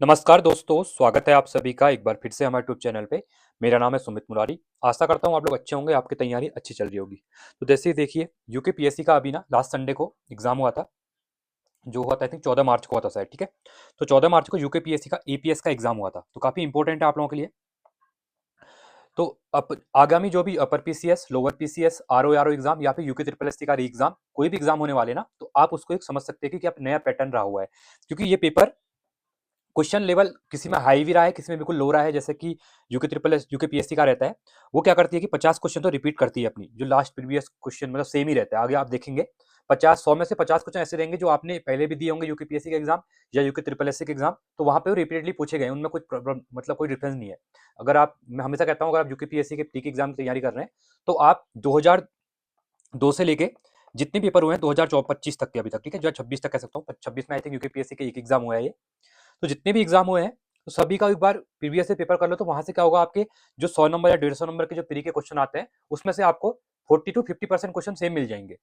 नमस्कार दोस्तों, स्वागत है आप सभी का एक बार फिर से हमारे यूट्यूब चैनल पे। मेरा नाम है सुमित मुरारी। आशा करता हूँ आप लोग अच्छे होंगे, आपकी तैयारी अच्छी चल रही होगी। तो जैसे ही देखिए यूके पीएससी का अभी ना लास्ट संडे को एग्जाम हुआ था, जो हुआ था आई थिंक 14 मार्च को हुआ था शायद, ठीक है। तो 14 मार्च को यूके पीएससी का एपीएस का एग्जाम हुआ था, तो काफी इंपॉर्टेंट है आप लोगों के लिए। तो आगामी जो भी upper PCS, lower PCS, RO exam या फिर यूके ट्रिपल एससी का री एग्जाम, कोई भी एग्जाम होने वाले ना, तो आप उसको एक समझ सकते हैं कि आप नया पैटर्न रहा हुआ है। क्योंकि ये पेपर क्वेश्चन लेवल किसी में हाई भी रहा है, किसी में बिल्कुल लो रहा है। जैसे कि यूके पीएससी का रहता है, वो क्या करती है कि 50 क्वेश्चन तो रिपीट करती है अपनी, जो लास्ट प्रीवियस क्वेश्चन मतलब सेम ही रहता है। आगे आप देखेंगे 50 100 में से 50 क्वेश्चन ऐसे रहेंगे जो आपने पहले भी दिए होंगे यूके पीएससी के एग्जाम या यूके ट्रिपल एससी के एग्जाम, तो वहां पे वो रिपीटेडली पूछे गए, उनमें कुछ प्रॉब्लम मतलब कोई डिफरेंस नहीं है। अगर आप, मैं हमेशा कहता हूँ, अगर आप यूके पीएससी के टी एग्जाम की तैयारी कर रहे हैं, तो आप 2002 से लेके जितने पेपर हुए हैं 2025 तक के अभी तक, ठीक है, 2026 तक कह सकता हूँ, 26 में आई थिंक यूके पीएससी के एक एग्जाम हुआ है ये। तो जितने भी एग्जाम हुए हैं, तो सभी का एक बार प्रीवियस से पेपर कर लो, तो वहां से क्या होगा, आपके जो 100 नंबर या 150 नंबर के जो प्री के क्वेश्चन आते हैं, उसमें से आपको 40 to 50% क्वेश्चन सेम मिल जाएंगे।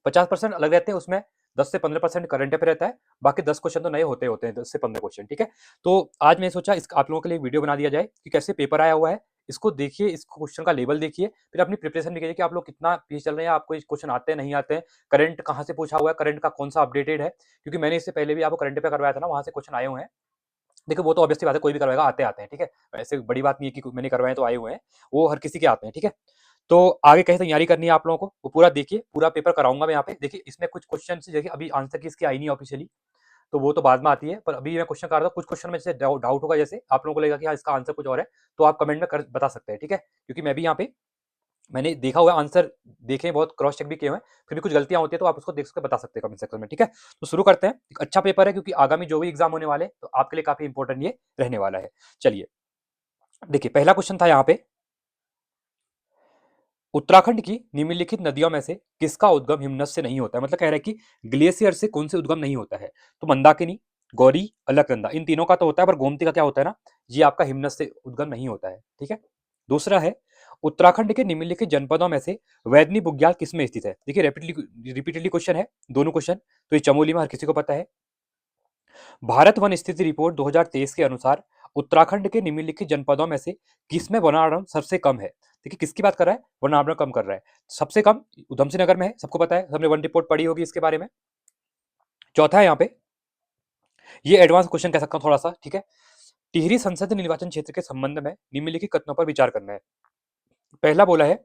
50% अलग रहते हैं, उसमें 10 से 15% करंट अफेयर रहता है, बाकी 10 क्वेश्चन तो नए होते होते हैं, 10 से 15 क्वेश्चन, ठीक है। तो आज मैंने सोचा इस आप लोगों के लिए वीडियो बना दिया जाए कि कैसे पेपर आया हुआ है, इसको देखिए, इस क्वेश्चन का लेवल देखिए, फिर अपनी प्रिपरेशन देखिए कि आप लोग कितना पीछे चल रहे हैं, आपको क्वेश्चन आते हैं नहीं आते हैं, करंट कहाँ से पूछा हुआ है, करंट का कौन सा अपडेटेड है। क्योंकि मैंने इससे पहले भी आपको करंट अफेयर करवाया था ना, वहां से क्वेश्चन आए हुए हैं। देखो वो तो ऑब्वियसली बात है, कोई भी करवाएगा, आते आते हैं, ठीक है। ऐसे बड़ी बात नहीं है कि मैंने करवाए तो आए हुए हैं, वो हर किसी के आते हैं, ठीक है। तो आगे कैसे तैयारी करनी है आप लोगों को, वो पूरा देखिए, पूरा पेपर कराऊंगा मैं यहाँ पे। देखिए इसमें कुछ क्वेश्चन देखिए, अभी आंसर की इसकी आई नहीं ऑफिशियली, तो वो तो बाद में आती है, पर अभी मैं क्वेश्चन कर रहा हूँ। कुछ क्वेश्चन में जैसे डाउट होगा, जैसे आप लोगों को लगेगा कि हाँ इसका आंसर कुछ और है, तो आप कमेंट में बता सकते हैं, ठीक है। क्योंकि मैं भी यहाँ पे मैंने देखा हुआ आंसर, देखे हैं, बहुत क्रॉस चेक भी किए हुए हैं, फिर भी कुछ गलतियां होती है, तो आप उसको देख सकते बता सकते हैं कमेंट सेक्शन में, ठीक है। तो शुरू करते हैं। एक अच्छा पेपर है, क्योंकि आगामी जो भी एग्जाम होने वाले हैं, तो आपके लिए काफी इंपॉर्टेंट ये रहने वाला है। चलिए देखिए, पहला क्वेश्चन था यहाँ पे, उत्तराखंड की निम्नलिखित नदियों में से किसका उद्गम हिमनद से नहीं होता है। मतलब कह रहा है कि ग्लेशियर से कौन से उद्गम नहीं होता है। तो मंदाकिनी, गौरी, अलकनंदा, इन तीनों का तो होता है, पर गोमती का क्या होता है ना, ये आपका हिमनद से उद्गम नहीं होता है, ठीक है। दूसरा है, उत्तराखंड के निम्नलिखित जनपदों में से वैदनी बुग्याल किसमें स्थित है। देखिए रिपीटेडली क्वेश्चन है, दोनों क्वेश्चन। तो ये चमोली में हर किसी को पता है। भारत वन स्थिति रिपोर्ट 2023 के अनुसार उत्तराखंड के निम्नलिखित जनपदों में से किसमें वनावरण सबसे कम है। देखिए किसकी बात कर रहा है, वनावरण कम कर रहा है। सबसे कम उधम सिंह नगर में है, सबको पता है, हमने वन रिपोर्ट पढ़ी होगी इसके बारे में। चौथा है यहाँ पे, ये एडवांस क्वेश्चन कह सकता हूँ थोड़ा सा, ठीक है। टिहरी संसदीय निर्वाचन क्षेत्र के संबंध में निम्नलिखित कथनों पर विचार करना है। पहला बोला है,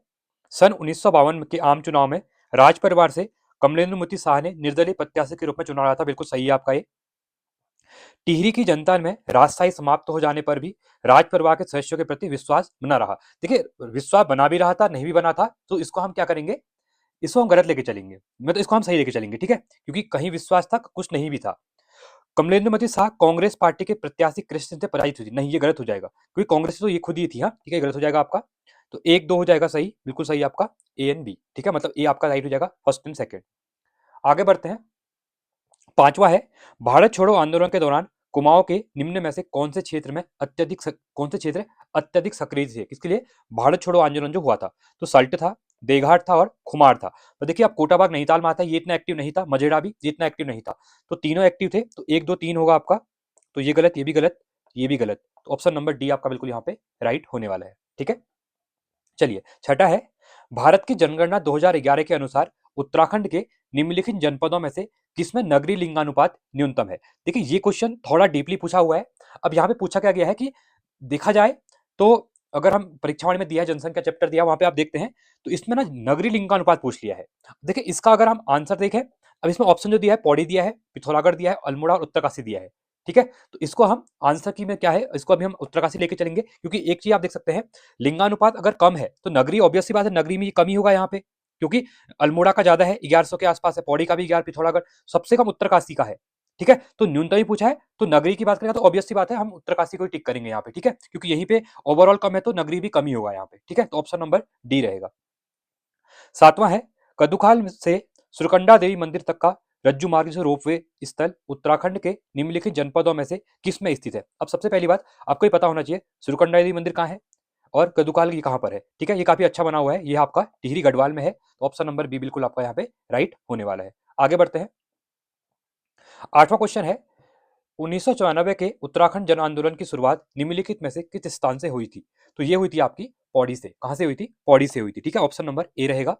सन 1952 के आम चुनाव में राज परिवार से कमलेंद्र शाह ने निर्दलीय प्रत्याशी के रूप में चुना रहा था। बिल्कुल सही है आपका ये। टिहरी की जनता में राजशाही समाप्त हो जाने पर भी राज परिवार के सदस्यों के प्रति विश्वास बना रहा। देखिए विश्वास बना भी रहा था, नहीं भी बना था, तो इसको हम क्या करेंगे, इसको हम गलत लेके चलेंगे, मतलब इसको हम सही लेके चलेंगे, ठीक है। क्योंकि कहीं विश्वास था, कुछ नहीं भी था। कमलेंद्र शाह कांग्रेस पार्टी के प्रत्याशी कृष्ण सिंह से पराजित हुई थी, नहीं ये गलत हो जाएगा, क्योंकि कांग्रेस तो ये खुद ही थी, हाँ ठीक है, गलत हो जाएगा आपका। तो 1 2 हो जाएगा सही, बिल्कुल सही आपका, ए एंड बी, ठीक है, मतलब ए आपका राइट हो जाएगा, फर्स्ट एंड सेकंड। आगे बढ़ते हैं। पांचवा है, भारत छोड़ो आंदोलन के दौरान कुमाऊं के निम्न में से कौन से क्षेत्र अत्यधिक सक्रिय थे। किसके लिए, भारत छोड़ो आंदोलन जो हुआ था। तो सल्ट था, देघाट था और खुमार था। तो देखिए अब कोटाबाग नैनीताल में आता है, ये इतना एक्टिव नहीं था। मजेड़ा भी ये इतना एक्टिव नहीं था। तो तीनों एक्टिव थे, तो 1 2 3 होगा आपका। तो ये गलत, ये भी गलत, ये भी गलत। तो ऑप्शन नंबर डी आपका बिल्कुल यहाँ पे राइट होने वाला है, ठीक है। चलिए छठा है, भारत की जनगणना 2011 के अनुसार उत्तराखंड के निम्नलिखित जनपदों में से किसमें नगरीय लिंगानुपात न्यूनतम है। देखिए ये क्वेश्चन थोड़ा डीपली पूछा हुआ है। अब यहाँ पे पूछा क्या गया है कि देखा जाए तो, अगर हम परीक्षावाणी में दिया है, जनसंख्या चैप्टर दिया, वहां पे आप देखते हैं, तो इसमें ना नगरीय लिंगानुपात पूछ लिया है। देखिए इसका अगर हम आंसर देखें, अब इसमें ऑप्शन जो दिया है, पौड़ी दिया है, पिथौरागढ़ दिया है, अल्मोड़ा और उत्तरकाशी दिया है, ठीक है। तो इसको हम आंसर की में क्या है, इसको अभी हम उत्तरकाशी लेके चलेंगे, क्योंकि एक चीज आप देख सकते हैं, लिंगानुपात अगर कम है तो नगरी ऑब्वियस सी बात है, नगरी में ये कम ही होगा यहाँ पे, क्योंकि अल्मोड़ा का ज्यादा है, 1100 के आसपास है, पौड़ी का भी 11, पिथौरागढ़ सबसे कम उत्तरकाशी का है, ठीक है। तो न्यूनतम ही पूछा है, तो नगरी की बात करें तो ऑब्वियस सी बात है, हम उत्तरकाशी को ही टिक करेंगे यहाँ पे, ठीक है, क्योंकि यहीं पे ओवरऑल कम है, तो नगरी भी कम ही होगा यहाँ पे, ठीक है। तो ऑप्शन नंबर डी रहेगा। सातवां है, कदुखाल से सुरकंडा देवी मंदिर तक का रज्जू मार्ग से रोपवे स्थल उत्तराखंड के निम्नलिखित जनपदों में से किस में स्थित है। अब सबसे पहली बात आपको ही पता होना चाहिए, सुरकंडा देवी मंदिर कहाँ है और कदुकाल ये कहाँ पर है, ठीक है। ये काफी अच्छा बना हुआ है, ये आपका टिहरी गढ़वाल में है, तो ऑप्शन नंबर बी बिल्कुल आपका यहाँ पे राइट होने वाला है। आगे बढ़ते हैं। आठवां क्वेश्चन है, 1994 के उत्तराखंड जन आंदोलन की शुरुआत निम्नलिखित में से किस स्थान से हुई थी? तो ये हुई थी आपकी पौड़ी से। कहां से हुई थी? पौड़ी से हुई थी। ठीक है, ऑप्शन नंबर ए रहेगा।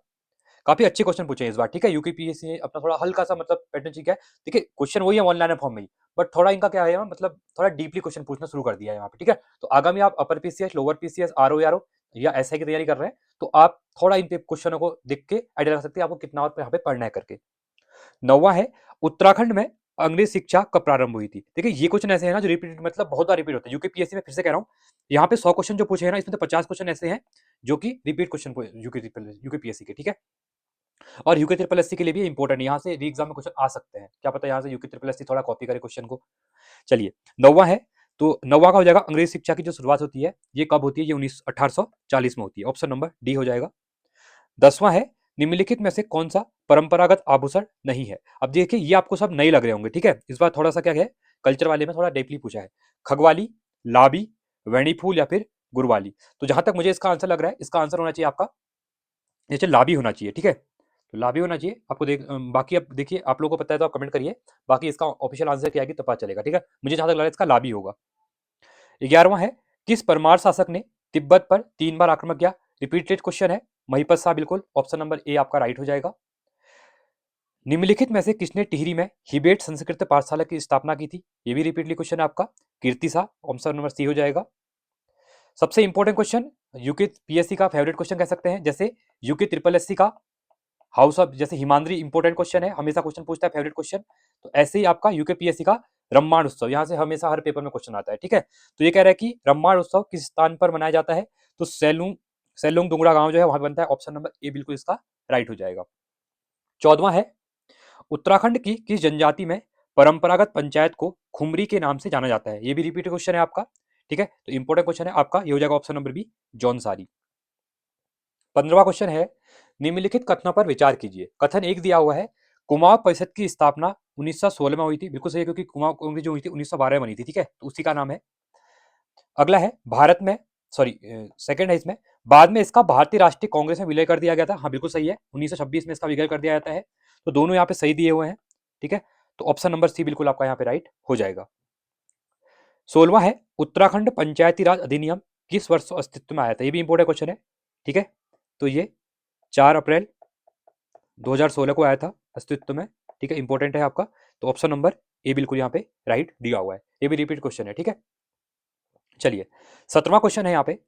काफी अच्छे क्वेश्चन पूछे हैं इस बार। ठीक है, यूपीपीएससी ने अपना थोड़ा हल्का सा मतलब पैटर्न ठीक है। देखिए क्वेश्चन वही है वन लाइनर फॉर्म में ही, बट थोड़ा इनका क्या है मतलब थोड़ा डीपली क्वेश्चन पूछना शुरू कर दिया है यहाँ पे। ठीक है, तो आगामी आप upper PCS, lower PCS, RO या एसआई की तैयारी कर रहे हैं तो आप थोड़ा इन क्वेश्चनों को देख के आइडिया लगा सकते हैं आपको कितना और यहाँ पे पढ़ना है करके। 9वां है, उत्तराखंड में अंग्रेज शिक्षा कब प्रारंभ हुई थी? देखिए ये क्वेश्चन ऐसे है ना जो रिपीट मतलब बहुत बार रिपीट होते हैं यूपीपीएससी में। फिर से कह रहा हूँ, यहाँ पे 100 क्वेश्चन जो पूछे हैं ना, इसमें तो 50 क्वेश्चन ऐसे हैं जो कि रिपीट क्वेश्चन यूपीपीएससी के। ठीक है, और यूके ट्रिपल एससी के लिए भी इंपॉर्टेंट है, यहाँ से री एग्जाम में क्वेश्चन आ सकते हैं, क्या पता यहाँ से यूके ट्रिपल एससी थोड़ा कॉपी करे क्वेश्चन को। चलिए 9वां है, तो 9वां का हो जाएगा अंग्रेज शिक्षा की जो शुरुआत होती है ये कब होती है? ये 1840 में होती है। ऑप्शन नंबर डी हो जाएगा। 10वां है, निम्नलिखित में से कौन सा परंपरागत आभूषण नहीं है? अब देखिए ये आपको सब नए लग रहे होंगे। ठीक है, इस बार थोड़ा सा क्या है, कल्चर वाले में थोड़ा डीपली पूछा है। खगवाली, लाबी, वेणी फूल या फिर गुरवाली? तो जहां तक मुझे इसका आंसर लग रहा है, इसका आंसर होना चाहिए आपका नीचे लाबी होना चाहिए। ठीक है, तो लाबी होना चाहिए आपको। बाकी अब देखिए आप लोगों को पता है तो आप कमेंट करिए, बाकी इसका ऑफिशियल आंसर क्या है कि तो पता चलेगा। ठीक है, मुझे जहां तक लग रहा है इसका लाबी होगा। 11वां है, किस परमार शासक ने तिब्बत पर 3 बार आक्रमण किया? रिपीटेड क्वेश्चन है। महिपत शाह, बिल्कुल ऑप्शन नंबर ए आपका राइट हो जाएगा। निम्नलिखित में से किसने टिहरी में हिबेट संस्कृत पाठशाला की स्थापना की थी? ये भी रिपीटली क्वेश्चन है आपका। कीर्ति शाह, ऑप्शन नंबर सी हो जाएगा। सबसे इंपॉर्टेंट क्वेश्चन, यूके पीएससी का फेवरेट क्वेश्चन कह सकते हैं, जैसे यूके ट्रिपल एससी का हाउस ऑफ, जैसे हिमाद्री इंपोर्टेंट क्वेश्चन है, हमेशा क्वेश्चन पूछता है फेवरेट क्वेश्चन, तो ऐसे ही आपका यूकेपीएससी का रम्माण उत्सव, यहाँ से हमेशा हर पेपर में क्वेश्चन आता है। ठीक है, तो ये कह रहा है कि रम्माण उत्सव किस स्थान पर मनाया जाता है? तो सेलुंग सेलुंग दुंगड़ा गांव जो है वहां बनता है। ऑप्शन नंबर ए बिल्कुल इसका राइट हो जाएगा। 14वां है, उत्तराखंड की किस जनजाति में परंपरागत पंचायत को खुमरी के नाम से जाना जाता है? ये भी रिपीट क्वेश्चन है आपका। ठीक है, तो इंपॉर्टेंट क्वेश्चन है आपका, ये हो जाएगा ऑप्शन नंबर बी, जौनसारी। 15वां क्वेश्चन है, निम्नलिखित कथनों पर विचार कीजिए। कथन एक दिया हुआ है, कुमाऊं परिषद की स्थापना 1916 में हुई थी। बिल्कुल सही है, क्योंकि कुमाऊं कांग्रेस जो हुई थी 1912 में बनी थी। ठीक है, तो उसी का नाम है। अगला है, भारत में सॉरी सेकंड है इसमें, बाद में इसका भारतीय राष्ट्रीय कांग्रेस में विलय कर दिया गया था। हाँ बिल्कुल सही है, 1926 में इसका विलय कर दिया जाता है। तो दोनों यहाँ पे सही दिए हुए हैं। ठीक है, तो ऑप्शन नंबर सी बिल्कुल आपका यहाँ पे राइट हो जाएगा। 16वां है, उत्तराखंड पंचायती राज अधिनियम किस वर्ष अस्तित्व में आया था? ये भी इंपोर्टेंट क्वेश्चन है। ठीक है, तो ये 4 अप्रैल 2016 को आया था अस्तित्व में। ठीक है, इंपॉर्टेंट है आपका, तो ऑप्शन नंबर ए बिल्कुल यहाँ पे राइट दिया हुआ है। ये भी रिपीट क्वेश्चन है। ठीक है, चलिए 17वां क्वेश्चन है यहाँ पे,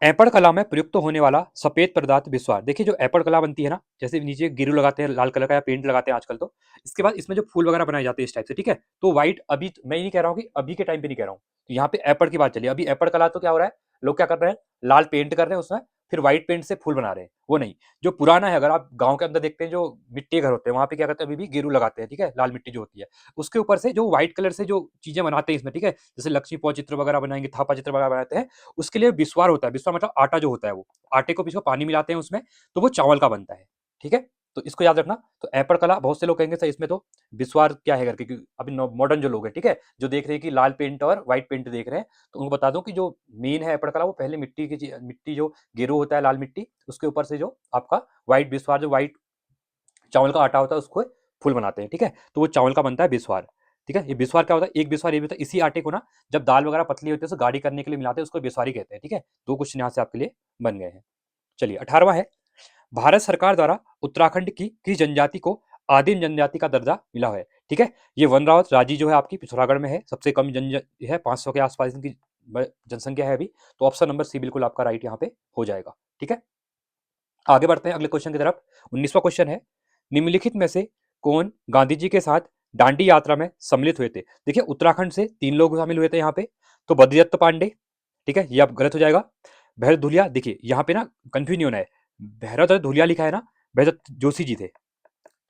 ऐपड़ कला में प्रयुक्त होने वाला सफेद पदार्थ बिस्वार। देखिए जो ऐपड़ कला बनती है ना, जैसे नीचे गिरु लगाते हैं लाल कलर का या पेंट लगाते हैं आजकल, तो इसके बाद इसमें जो फूल वगैरह बनाए जाते हैं इस टाइप से। ठीक है, तो व्हाइट अभी मैं ये नहीं कह रहा हूँ कि अभी के टाइम पे नहीं कह रहा हूँ, तो यहाँ पे ऐपड़ की बात चली। अभी ऐपड़ कला तो क्या हो रहा है, लोग क्या कर रहे हैं, लाल पेंट कर रहे हैं उसमें, फिर व्हाइट पेंट से फूल बना रहे हैं। वो नहीं, जो पुराना है, अगर आप गांव के अंदर देखते हैं जो मिट्टी के घर होते हैं वहां पे क्या करते हैं, अभी भी गेरू लगाते हैं। ठीक है, लाल मिट्टी जो होती है उसके ऊपर से जो व्हाइट कलर से जो चीजें बनाते हैं इसमें। ठीक है, जैसे लक्ष्मी पौ चित्र वगैरह बनाएंगे, थापा चित्र वगैरह बनाते हैं, उसके लिए बिस्वार होता है। बिस्वार मतलब आटा जो होता है, वो आटे को पीछे पानी मिलाते हैं उसमें, तो वो चावल का बनता है। ठीक है, तो इसको याद रखना। तो ऐपड़ कला, बहुत से लोग कहेंगे सर इसमें तो बिस्वार क्या है करके, क्योंकि अभी मॉडर्न जो लोग हैं, ठीक है, जो देख रहे हैं कि लाल पेंट और व्हाइट पेंट देख रहे हैं, तो उनको बता दूं कि जो मेन है ऐपड़ कला, वो पहले मिट्टी जो गेरू होता है लाल मिट्टी, उसके ऊपर से जो आपका व्हाइट बिस्वार, जो व्हाइट चावल का आटा होता है, उसको फूल बनाते हैं। ठीक है, तो वो चावल का बनता है बिस्वार। ठीक है, ये बिस्वार क्या होता है, एक बिस्वार ये भी होता है, इसी आटे को ना जब दाल वगैरह पतली होती है तो गाढ़ी करने के लिए मिलाते हैं, उसको बिस्वारी कहते हैं। ठीक है, दो क्वेश्चन यहाँ से आपके लिए बन गए हैं। चलिए 18वां है, भारत सरकार द्वारा उत्तराखंड की किस जनजाति को आदिम जनजाति का दर्जा मिला है? ठीक है, ये वनरावत राजी जो है आपकी पिथौरागढ़ में है, सबसे कम जन है, 500 के आसपास इनकी जनसंख्या है अभी। तो ऑप्शन नंबर सी बिल्कुल आपका राइट यहाँ पे हो जाएगा। ठीक है, आगे बढ़ते हैं अगले क्वेश्चन की तरफ। 19वां क्वेश्चन है, निम्नलिखित में से कौन गांधी जी के साथ दांडी यात्रा में सम्मिलित हुए थे? देखिए उत्तराखंड से 3 लोग शामिल हुए थे यहाँ पे, तो बद्रीदत्त पांडे, ठीक है, ये अब गलत हो जाएगा। भैरव धुलिया, देखिए यहाँ पे ना कंफ्यूज नहीं होना है, भैरव धुलिया लिखा है ना, भैरव जोशी जी थे।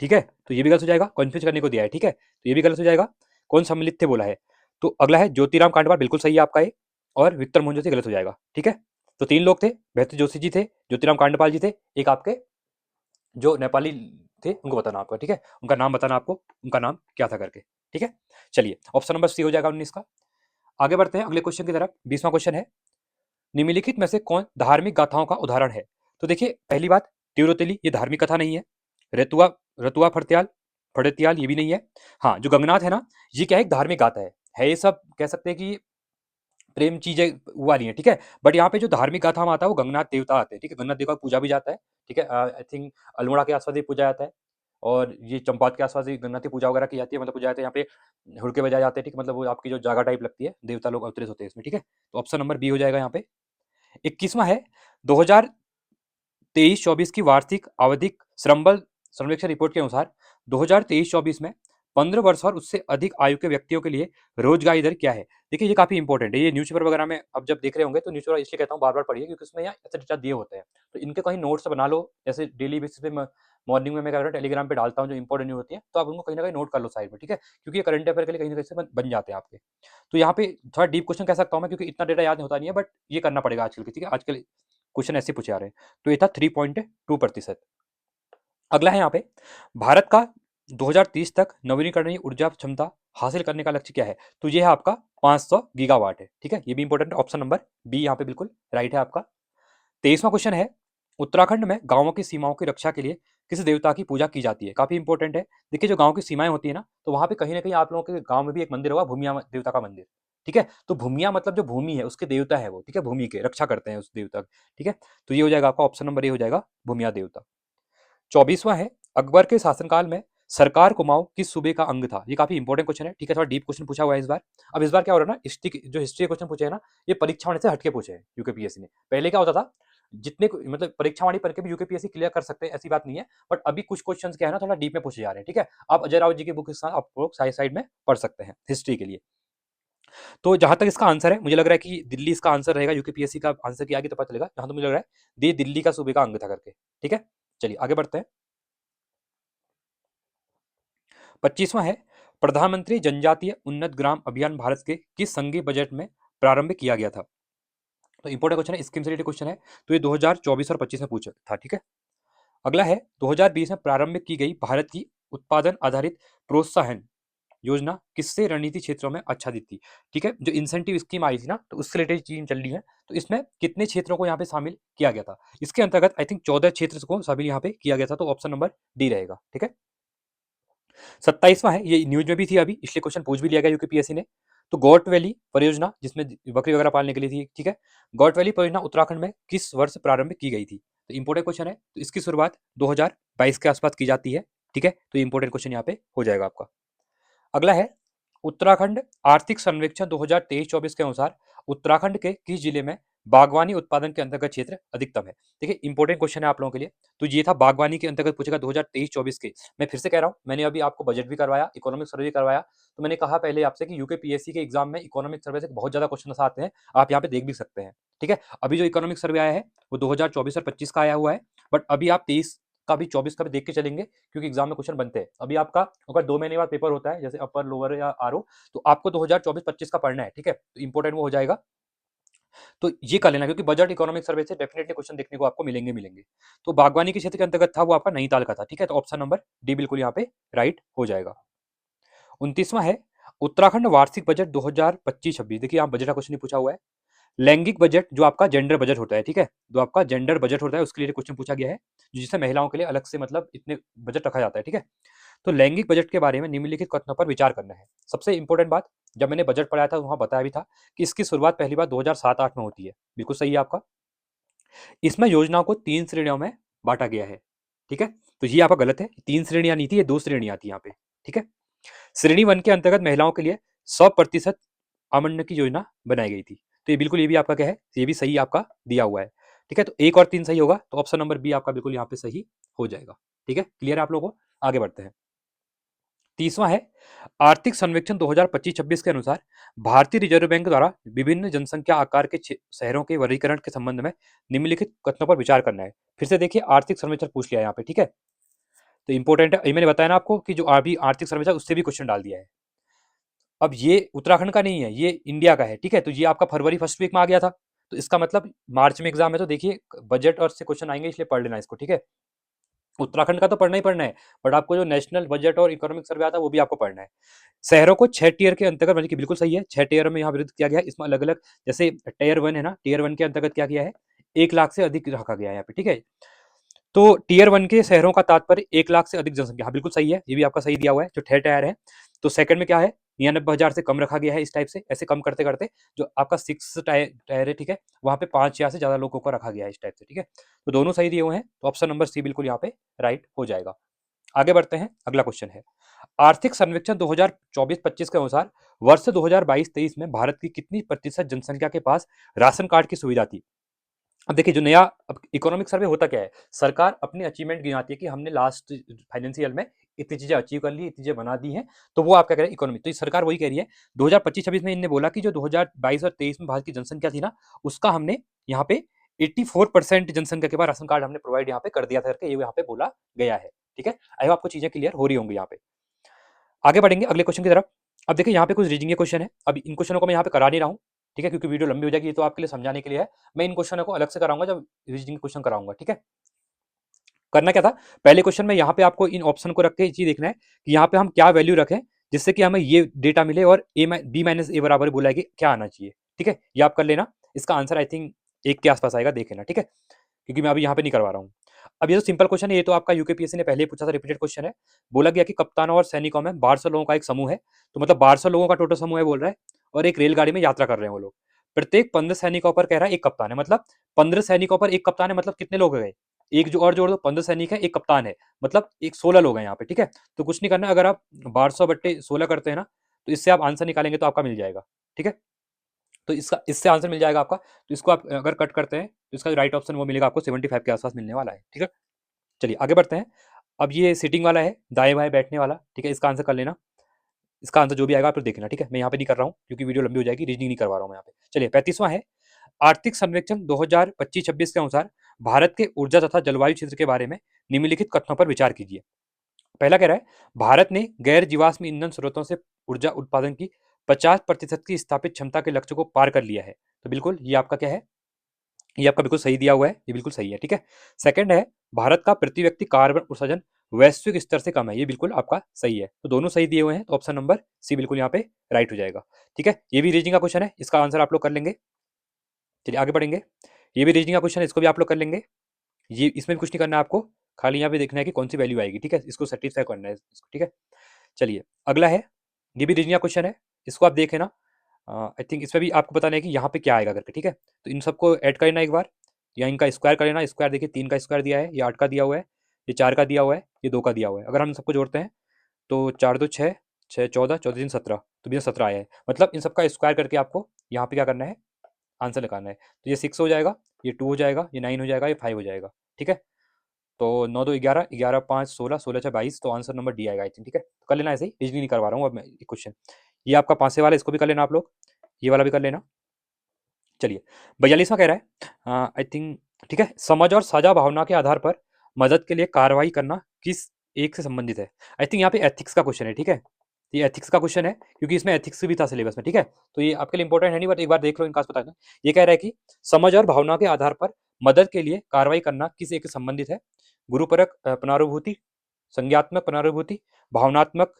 ठीक है, तो ये भी गलत हो जाएगा, कंफ्यूज करने को दिया है। ठीक है, तो ये भी गलत हो जाएगा। कौन सम्मिलित थे बोला है, तो अगला है ज्योतिराम कांडवाल, बिल्कुल सही है आपका ये, और विक्टर मोहन गलत हो जाएगा। ठीक है, तो 3 लोग थे, भैरव जोशी जी थे, ज्योतिराम कांडपाल जी थे, एक आपके जो नेपाली थे उनको बताना आपको। ठीक है, उनका नाम बताना आपको, उनका नाम क्या था करके। ठीक है, चलिए ऑप्शन नंबर सी हो जाएगा 19 का। आगे बढ़ते हैं अगले क्वेश्चन की तरफ। 20वां क्वेश्चन है, निम्नलिखित में से कौन धार्मिक गाथाओं का उदाहरण है? तो देखिए पहली बात, त्रिलोतली ये धार्मिक कथा नहीं है। रतुआ रतुआ फरत्याल, फड़तियाल ये भी नहीं है। हाँ, जो गंगनाथ है ना, ये क्या है, एक धार्मिक गाथा है ये सब कह सकते हैं कि प्रेम चीजें वो वाली हैं, ठीक है। बट यहाँ पे जो धार्मिक गाथा में आता है वो गंगनाथ देवता आते हैं, ठीक है। गंगनाथ देवता को पूजा भी जाता है, ठीक है। आई थिंक अल्मोड़ा के आसपास भी पूजा जाता है, और ये चंपावत के आसपास भी गंगनाथ की पूजा वगैरह की जाती है, मतलब पूजा जाती है यहाँ पे, हुड़के बजाए जाते हैं, ठीक है। मतलब वो आपकी जो जागा टाइप लगती है, देवता लोग अवतरित होते हैं इसमें, ठीक है। तो ऑप्शन नंबर बी हो जाएगा यहाँ पे। 21वां है 2023-24 की वार्षिक आवधिक श्रमबल सर्वेक्षण रिपोर्ट के अनुसार 2023-24 में 15 वर्ष और उससे अधिक आयु के व्यक्तियों के लिए रोजगारी दर क्या है। देखिए ये काफी इंपॉर्टेंट है, ये न्यूज़पेपर वगैरह में अब जब देख रहे होंगे तो न्यूज़पेपर इसलिए कहता हूँ बार बार पढ़िए, क्योंकि उसमें यहाँ ऐसे डेटा दिए होते हैं, तो इनके कहीं नोट्स बना लो, जैसे डेली बेसिस पे मॉर्निंग में मैं क्या करता हूँ टेलीग्राम पे डालता हूँ जो इंपॉर्टेंट न्यूज होती है, तो आप उनको कहीं ना कहीं नोट कर लो साइड में, ठीक है, क्योंकि ये करंट अफेयर के लिए कहीं ना कहीं से बन जाते हैं आपके। तो यहाँ पे थोड़ा डीप क्वेश्चन कह सकता हूँ मैं, क्योंकि इतना डेटा याद होता नहीं है, बट ये करना पड़ेगा आजकल के, ठीक है। आजकल क्वेश्चन ऐसे पूछे आ रहे हैं। तो ये था 3.2%। अगला है यहाँ पे, भारत का 2030 तक नवीनीकरणीय ऊर्जा क्षमता हासिल करने का लक्ष्य क्या है। तो ये है आपका 500 गीगावाट है, ठीक है। ये भी इंपॉर्टेंट है, ऑप्शन नंबर बी यहाँ पे बिल्कुल राइट है आपका। 23वां क्वेश्चन है, उत्तराखंड में गांवों की सीमाओं की रक्षा के लिए किस देवता की पूजा की जाती है। काफी इंपॉर्टेंट है। देखिए जो गांव की सीमाएं होती है ना, तो वहां पे कहीं ना कहीं आप लोगों के गांव में भी एक मंदिर होगा, भूमिया देवता का मंदिर, ठीक है। तो भूमिया मतलब जो भूमि है उसके देवता है वो, ठीक है, भूमि के रक्षा करते हैं उस देवता की, ठीक है। तो ये हो जाएगा आपका ऑप्शन नंबर ए हो जाएगा, भूमिया देवता। 24वां है, अकबर के शासनकाल में सरकार कुमाऊं किस सूबे का अंग था। ये काफी इंपॉर्टेंट क्वेश्चन है, ठीक है, थोड़ा डीप क्वेश्चन पूछा हुआ है इस बार। अब इस बार क्या हो रहा है ना, जो हिस्ट्री के क्वेश्चन पूछे हैं ना, ये परीक्षा वाले से हटके पूछे हैं यूकेपीएससी ने। पहले क्या होता था, जितने मतलब परीक्षा वाली पढ़ के भी यूकेपीएससी क्लियर कर सकते हैं, ऐसी बात नहीं है, बट अभी कुछ क्वेश्चंस क्या है ना, थोड़ा डीप में पूछे जा रहे हैं, ठीक है। आप अजय राव जी की बुक के साथ आप लोग साइड साइड में पढ़ सकते हैं हिस्ट्री के लिए। तो जहां तक इसका आंसर है, मुझे लग रहा है कि दिल्ली इसका आंसर रहेगा, यूकेपीएससी का आंसर किया आगे तो पता चलेगा, जहां तो मुझे लग रहा है ये दिल्ली का सूबे का अंग था करके, ठीक है। चलिए आगे बढ़ते हैं। 25वां है, प्रधानमंत्री जनजातीय उन्नत ग्राम अभियान भारत के किस संघीय बजट में प्रारंभ किया गया था। तो इंपॉर्टेंट क्वेश्चन है, स्कीम से रिलेटेड क्वेश्चन है, तो ये 2024 और 25 में पूछा था, ठीक है। अगला है 2020 में प्रारंभ की गई भारत की उत्पादन आधारित प्रोत्साहन योजना किससे रणनीति क्षेत्रों में आच्छादित थी, ठीक है। जो इंसेंटिव स्कीम आई थी ना, तो उससे रिलेटेड चीज चल रही है, तो इसमें कितने क्षेत्रों को यहाँ पे शामिल किया गया था। इसके अंतर्गत आई थिंक 14 क्षेत्र को शामिल यहाँ पे किया गया था, तो ऑप्शन नंबर डी रहेगा, ठीक है। 27वां है, ये न्यूज में भी थी अभी, इसलिए क्वेश्चन पूछ भी लिया गया यूपीएससी ने। तो गौट वैली परियोजना जिसमें बकरी वगैरह पालने के लिए थी, ठीक है। गौट वैली परियोजना उत्तराखंड में किस वर्ष प्रारंभ की गई थी। तो इंपॉर्टेंट क्वेश्चन है, तो इसकी शुरुआत 2022 के आसपास की जाती है, ठीक है। तो इंपॉर्टेंट क्वेश्चन यहाँ पे हो जाएगा आपका। अगला है, उत्तराखंड आर्थिक सर्वेक्षण 2023-24 के अनुसार उत्तराखंड के किस जिले में बागवानी उत्पादन के अंतर्गत क्षेत्र अधिकतम है। देखिए इंपॉर्टेंट क्वेश्चन है आप लोगों के लिए, तो ये था बागवानी के अंतर्गत पूछेगा 2023-24 के। मैं फिर से कह रहा हूँ, मैंने अभी आपको बजट भी करवाया, इकोनॉमिक सर्वे भी करवाया, तो मैंने कहा पहले आपसे कि यूकेपीएससी के एग्जाम में इकोनॉमिक सर्वे से बहुत ज्यादा क्वेश्चन आते हैं, आप यहाँ पे देख भी सकते हैं, ठीक है। अभी जो इकोनॉमिक सर्वे आया है वो 2024 और 25 का आया हुआ है, बट अभी आप 23 का भी 24 का भी देख के चलेंगे, क्योंकि एग्जाम में क्वेश्चन बनते हैं। अभी आपका अगर 2 महीने बाद पेपर होता है, जैसे अपर लोअर या आरओ, तो आपको 2024-25 का पढ़ना है, ठीक है। तो इंपॉर्टेंट वो हो जाएगा, तो ये कर लेना, क्योंकि बजट इकोनॉमिक सर्वे से डेफिनेटली क्वेश्चन देखने को आपको मिलेंगे मिलेंगे। तो बागवानी के क्षेत्र के अंतर्गत था वो आपका नैनीताल का था, ठीक है। तो ऑप्शन नंबर डी बिल्कुल यहाँ पे राइट हो जाएगा। 29वां है, उत्तराखंड वार्षिक बजट 2025-26। देखिए यहाँ बजट का क्वेश्चन नहीं पूछा हुआ है। लैंगिक बजट जो आपका जेंडर बजट होता है, ठीक है, जो आपका जेंडर बजट होता है उसके लिए क्वेश्चन पूछा गया है, जिससे महिलाओं के लिए अलग से मतलब इतने बजट रखा जाता है, ठीक है। तो लैंगिक बजट के बारे में निम्नलिखित कथनों पर विचार करना है। सबसे इंपॉर्टेंट बात, जब मैंने बजट पढ़ाया था वहां बताया भी था कि इसकी शुरुआत पहली बार 2007-8 में होती है, बिल्कुल सही है आपका। इसमें योजनाओं को 3 श्रेणियों में बांटा गया है, ठीक है। तो ये आपका गलत है, 3 श्रेणियां नहीं थी, ये 2 श्रेणियां थी यहाँ पे, ठीक है। श्रेणी 1 के अंतर्गत महिलाओं के लिए 100% आवंटन की योजना बनाई गई थी। तो ये बिल्कुल, ये भी आपका क्या है, ये भी सही आपका दिया हुआ है, ठीक है। तो 1 और 3 सही होगा, तो ऑप्शन नंबर बी आपका बिल्कुल यहाँ पे सही हो जाएगा, ठीक है। क्लियर है आप लोगों को, आगे बढ़ते हैं। 30वां है, आर्थिक सर्वेक्षण 2025-26 के अनुसार भारतीय रिजर्व बैंक द्वारा विभिन्न जनसंख्या आकार के शहरों के वर्गीकरण के संबंध में निम्नलिखित कथनों पर विचार करना है। फिर से देखिए आर्थिक सर्वेक्षण पूछ लिया यहाँ पे, ठीक है। तो इंपॉर्टेंट है, ये मैंने बताया ना आपको कि जो अभी आर्थिक सर्वेक्षण उससे भी क्वेश्चन डाल दिया है। अब ये उत्तराखंड का नहीं है, ये इंडिया का है, ठीक है। तो ये आपका फरवरी फर्स्ट वीक में आ गया था, तो इसका मतलब मार्च में एग्जाम है, तो देखिए बजट और से क्वेश्चन आएंगे, इसलिए पढ़ लेना इसको, ठीक है। उत्तराखंड का तो पढ़ना ही पढ़ना है, बट आपको जो नेशनल बजट और इकोनॉमिक सर्वे आता है वो भी आपको पढ़ना है। शहरों को 6 टियर के अंतर्गत, मतलब कि बिल्कुल सही है, 6 टियर में यहाँ विरुद्ध किया गया है। इसमें अलग अलग, जैसे टियर 1 है ना, टियर 1 के अंतर्गत क्या किया है, 1 लाख से अधिक रखा गया है यहाँ पे, ठीक है। तो टीयर 1 के शहरों का तात्पर्य 1 लाख से अधिक जनसंख्या। हाँ, बिल्कुल सही है, ये भी आपका सही दिया हुआ है। जो ठेर टायर है, तो सेकंड में क्या है, 99,000 से कम रखा गया है, इस टाइप से ऐसे कम करते-करते जो आपका 6 टायर है, ठीक है, वहाँ पे 5 या से ज़्यादा लोगों को रखा गया है इस टाइप से, ठीक है। तो दोनों सही दिए हुए हैं, तो ऑप्शन नंबर सी बिल्कुल यहाँ पे राइट हो जाएगा। आगे बढ़ते हैं, अगला क्वेश्चन है, आर्थिक सर्वेक्षण 2024-25 के अनुसार वर्ष 2022-23 में भारत की कितनी प्रतिशत जनसंख्या के पास राशन कार्ड की सुविधा थी? अब देखिए, जो नया अब इकोनॉमिक सर्वे होता क्या है, सरकार अपनी अचीवमेंट गिनाती है कि हमने लास्ट फाइनेंशियल में इतनी चीजें अचीव कर ली, इतनी चीजें बना दी हैं, तो वो आप क्या कह रहे हैं, इकोनॉमिक। तो ये सरकार वही कह रही है, 2025-26 में इनने बोला कि जो 2022 और 23 में भारत की जनसंख्या थी ना, उसका हमने यहाँ पे 84% जनसंख्या के बाद राशन कार्ड हमने प्रोवाइड यहाँ पे कर दिया था करके ये यहाँ पे बोला गया है, ठीक है। आई होप आपको चीजें क्लियर हो रही होंगी यहाँ पे। आगे बढ़ेंगे अगले क्वेश्चन की तरफ। अब देखिए, यहाँ पे कुछ रीजनिंग के क्वेश्चन है, अब इन क्वेश्चनों को मैं यहाँ पे करा नहीं रहा हूँ, ठीक है, क्योंकि वीडियो लंबी हो जाएगी, ये तो आपके लिए समझाने के लिए है। मैं इन क्वेश्चनों को अलग से कराऊंगा जब रीजनिंग के क्वेश्चन कराऊंगा, ठीक है। करना क्या था, पहले क्वेश्चन में यहाँ पे आपको इन ऑप्शन को रख के चीज देखना है कि यहाँ पे हम क्या वैल्यू रखें जिससे कि हमें ये डेटा मिले, और बी माइनस ए बराबर बोला है कि क्या आना चाहिए, ठीक है। ये आप कर लेना, इसका आंसर आई थिंक 1 के आसपास आएगा, देख लेना, ठीक है, क्योंकि मैं अभी यहाँ पे नहीं करवा रहा हूँ। अब ये जो सिंपल क्वेश्चन है, ये तो आपका यूकेपीएससी ने पहले ही पूछा था, रिपीटेड क्वेश्चन है। बोला गया कि कप्तानों और सैनिकों में 1200 लोगों का एक समूह है, तो मतलब 1200 लोगों का टोटल समूह है बोल रहा है, और एक रेलगाड़ी में यात्रा कर रहे हैं वो लोग। प्रत्येक 15 सैनिकों पर कह रहा है एक कप्तान है, मतलब 15 सैनिकों पर एक कप्तान है, मतलब कितने लोग गए, एक जो और जोड़ दो, 15 सैनिक है, एक कप्तान है, मतलब एक 16 लोग हैं यहाँ पे, ठीक है। तो कुछ नहीं करना, अगर आप 1200/16 करते हैं ना, तो इससे आप आंसर निकालेंगे तो आपका मिल जाएगा, ठीक है। तो इसका इससे आंसर मिल जाएगा आपका, तो इसको आप अगर कट करते हैं तो इसका राइट ऑप्शन वो मिलेगा आपको 75 के आसपास मिलने वाला है, ठीक है। चलिए आगे बढ़ते हैं। अब ये सीटिंग वाला है, दाएं बाएं बैठने वाला, ठीक है, इसका आंसर कर लेना। इसका आंसर जो भी आएगा आप देखना, ठीक है, मैं यहाँ पे नहीं कर रहा हूँ क्योंकि वीडियो लंबी हो जाएगी, रीजनिंग नहीं करवा रहा हूँ मैं यहाँ पे। चलिए 35वां है, आर्थिक सर्वेक्षण 2025-26 के अनुसार भारत के ऊर्जा तथा जलवायु क्षेत्र के बारे में निम्नलिखित कथनों पर विचार कीजिए। पहला कह रहा है, भारत ने गैर जीवाश्म ईंधन स्रोतों से ऊर्जा उत्पादन की 50% की स्थापित क्षमता के लक्ष्य को पार कर लिया है। तो बिल्कुल ये आपका क्या है, ये आपका बिल्कुल सही दिया हुआ है, ये बिल्कुल सही है, ठीक है। सेकंड है, भारत का प्रति व्यक्ति कार्बन उत्सर्जन वैश्विक स्तर से कम है, ये बिल्कुल आपका सही है। तो दोनों सही दिए हुए हैं, तो ऑप्शन नंबर सी बिल्कुल यहाँ पे राइट हो जाएगा, ठीक है। ये भी रीजनिंग का क्वेश्चन है, इसका आंसर आप लोग कर लेंगे। चलिए आगे बढ़ेंगे, ये भी रीजनिंग का क्वेश्चन है, इसको भी आप लोग कर लेंगे। ये इसमें भी कुछ नहीं करना है आपको, खाली यहाँ पे देखना है कि कौन सी वैल्यू आएगी, ठीक है, इसको सेटिस्फाई करना है इसको, ठीक है। चलिए अगला है, ये भी रीजनिंग का क्वेश्चन है, इसको आप देखें ना। आई थिंक इसमें भी आपको बताना है कि यहाँ पे क्या आएगा करके, ठीक है। तो इन सबको ऐड कर लेना एक बार, या इनका स्क्वायर कर लेना। स्क्वायर देखिए, 3 का स्क्वायर दिया है, ये 8 का दिया हुआ है, ये 4 का दिया हुआ है, ये 2 का दिया हुआ है। अगर हम इन सबको जोड़ते हैं तो 4 2 6, 6 14, 14 3 17, तो भैया 17 आया है। मतलब इन सबका स्क्वायर करके आपको यहाँ पे क्या करना है, आंसर निकालना है। तो ये 6 हो जाएगा, ये 2 हो जाएगा, ये 9 हो जाएगा, ये 5 हो जाएगा, ठीक है। तो 9 2 11, 11 5 16, 16 6 22, तो आंसर नंबर डी आएगा आई थिंक, ठीक है। तो कर लेना ऐसे ही, रीजनिंग नहीं करवा रहा हूँ अब मैं क्वेश्चन। ये आपका 5 वाला, इसको भी कर लेना आप लोग, ये वाला भी कर लेना। चलिए 42वां कह रहा है, आई थिंक, ठीक है, समझ और साझा भावना के आधार पर मदद के लिए कार्रवाई करना किस एक से संबंधित है। आई थिंक यहाँ पे एथिक्स का क्वेश्चन है, ठीक है। ये एथिक्स का क्वेश्चन है, क्योंकि इसमें एथिक्स भी था सिलेबस में, ठीक है। तो ये आपके लिए इंपॉर्टेंट है नहीं, बट एक बार देख लो इनका बता दें। ये कह रहा है कि समझ और भावना के आधार पर मदद के लिए कार्रवाई करना किस एक से संबंधित है। गुरुपरक पुनरानुभूति, संज्ञात्मक पुनरानुभूति, भावनात्मक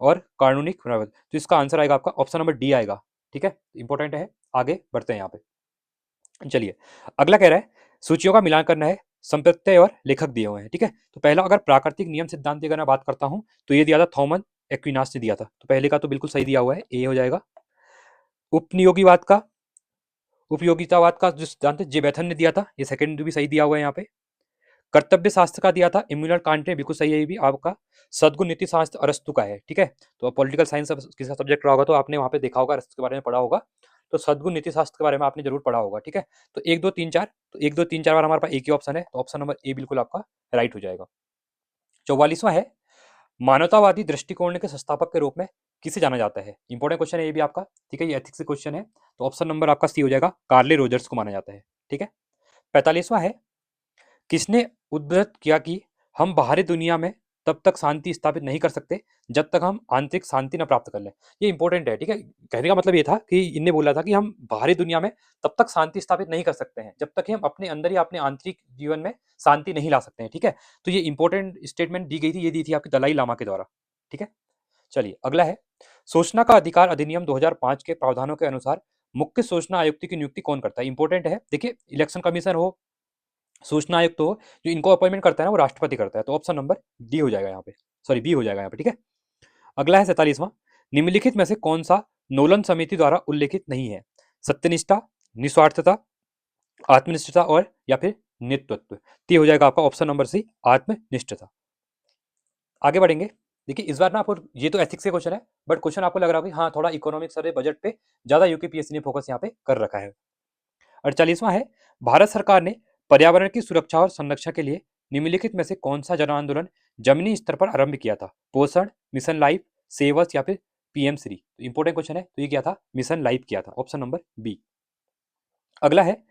और कानूनिक पुनरानुभूति। तो इसका आंसर आएगा आपका ऑप्शन नंबर डी आएगा, ठीक है, इंपॉर्टेंट है। आगे बढ़ते हैं यहाँ पे। चलिए अगला कह रहा है, सूचियों का मिलान करना है, संप्रत्यय और लेखक दिए हुए हैं, ठीक है। तो पहला, अगर प्राकृतिक नियम सिद्धांत की अगर मैं बात करता हूं, तो ये दिया था थॉमस एक्विनास ने दिया था, तो पहले का तो बिल्कुल सही दिया हुआ है, ए हो जाएगा। उपनियोगीवाद का उपयोगितावाद का जो सिद्धांत है, जे बैथन ने दिया था, ये सेकंड भी सही दिया हुआ है यहाँ पे। कर्तव्य शास्त्र का दिया था इम्यूनल कांट ने, बिल्कुल सही है ये भी आपका। सद्गुण नीति शास्त्र अरस्तु का है, ठीक है। तो पॉलिटिकल साइंस किसका सब्जेक्ट रहा होगा तो आपने वहां पे देखा होगा, अरस्तु के बारे में पढ़ा होगा, तो सद्गुण नीति शास्त्र के बारे में आपने जरूर पढ़ा होगा, ठीक है। तो 1 2 3 4, तो 1 2 3 4 बार हमारे पास एक ही ऑप्शन है, तो ऑप्शन नंबर ए बिल्कुल आपका राइट हो जाएगा। 44वां है, मानवतावादी दृष्टिकोण के संस्थापक के रूप में किसे जाना जाता है। इंपॉर्टेंट क्वेश्चन है ये भी आपका, ठीक है, ये एथिक्स क्वेश्चन है, तो ऑप्शन नंबर आपका सी हो जाएगा, कार्ले रोजर्स को माना जाता है, ठीक है। 45वां है, किसने उद्धृत किया कि हम बाहरी दुनिया में तब तक शांति स्थापित नहीं कर सकते जब तक हम आंतरिक शांति न प्राप्त कर लें। ये इंपॉर्टेंट है, ठीक है। कहने का मतलब ये था कि इनने बोला था कि हम बाहरी दुनिया में तब तक शांति स्थापित नहीं कर सकते हैं जब तक कि हम अपने अंदर या अपने आंतरिक जीवन में शांति नहीं ला सकते हैं, ठीक है। तो ये इंपॉर्टेंट स्टेटमेंट दी गई थी, ये दी थी आपके दलाई लामा के द्वारा, ठीक है। चलिए अगला है, सूचना का अधिकार अधिनियम 2005 के प्रावधानों के अनुसार मुख्य सूचना आयुक्त की नियुक्ति कौन करता है। इंपॉर्टेंट है, देखिए, इलेक्शन कमीशन हो सूचना आयुक्त तो जो इनको अपॉइंटमेंट करता है ना वो राष्ट्रपति करता है, तो ऑप्शन नंबर डी हो जाएगा यहाँ पे, सॉरी बी हो जाएगा यहाँ पे, ठीक है। अगला है 47वां, निम्नलिखित में से कौन सा नोलन समिति द्वारा उल्लेखित नहीं है? सत्यनिष्ठा, निस्वार्थता, आत्मनिष्ठता और या फिर नेतृत्व। तो ये हो जाएगा आपका ऑप्शन नंबर सी, आत्मनिष्ठता। आगे बढ़ेंगे। देखिए इस बार ना आपको, ये तो एथिक्स के क्वेश्चन है, बट क्वेश्चन आपको लग रहा होगा कि हाँ थोड़ा इकोनॉमिक सर्वे बजट पे ज्यादा यूपीपीएससी ने फोकस यहाँ पे कर रखा है। 48वां है, भारत सरकार ने पर्यावरण की सुरक्षा और संरक्षण के लिए निम्नलिखित में से कौन सा जन आंदोलन जमीनी स्तर पर आरंभ किया था? पोषण, मिशन लाइफ, सेवर्स या फिर पीएम श्री। तो इंपॉर्टेंट क्वेश्चन है, तो ये क्या था? मिशन लाइफ किया था, ऑप्शन नंबर बी। अगला है,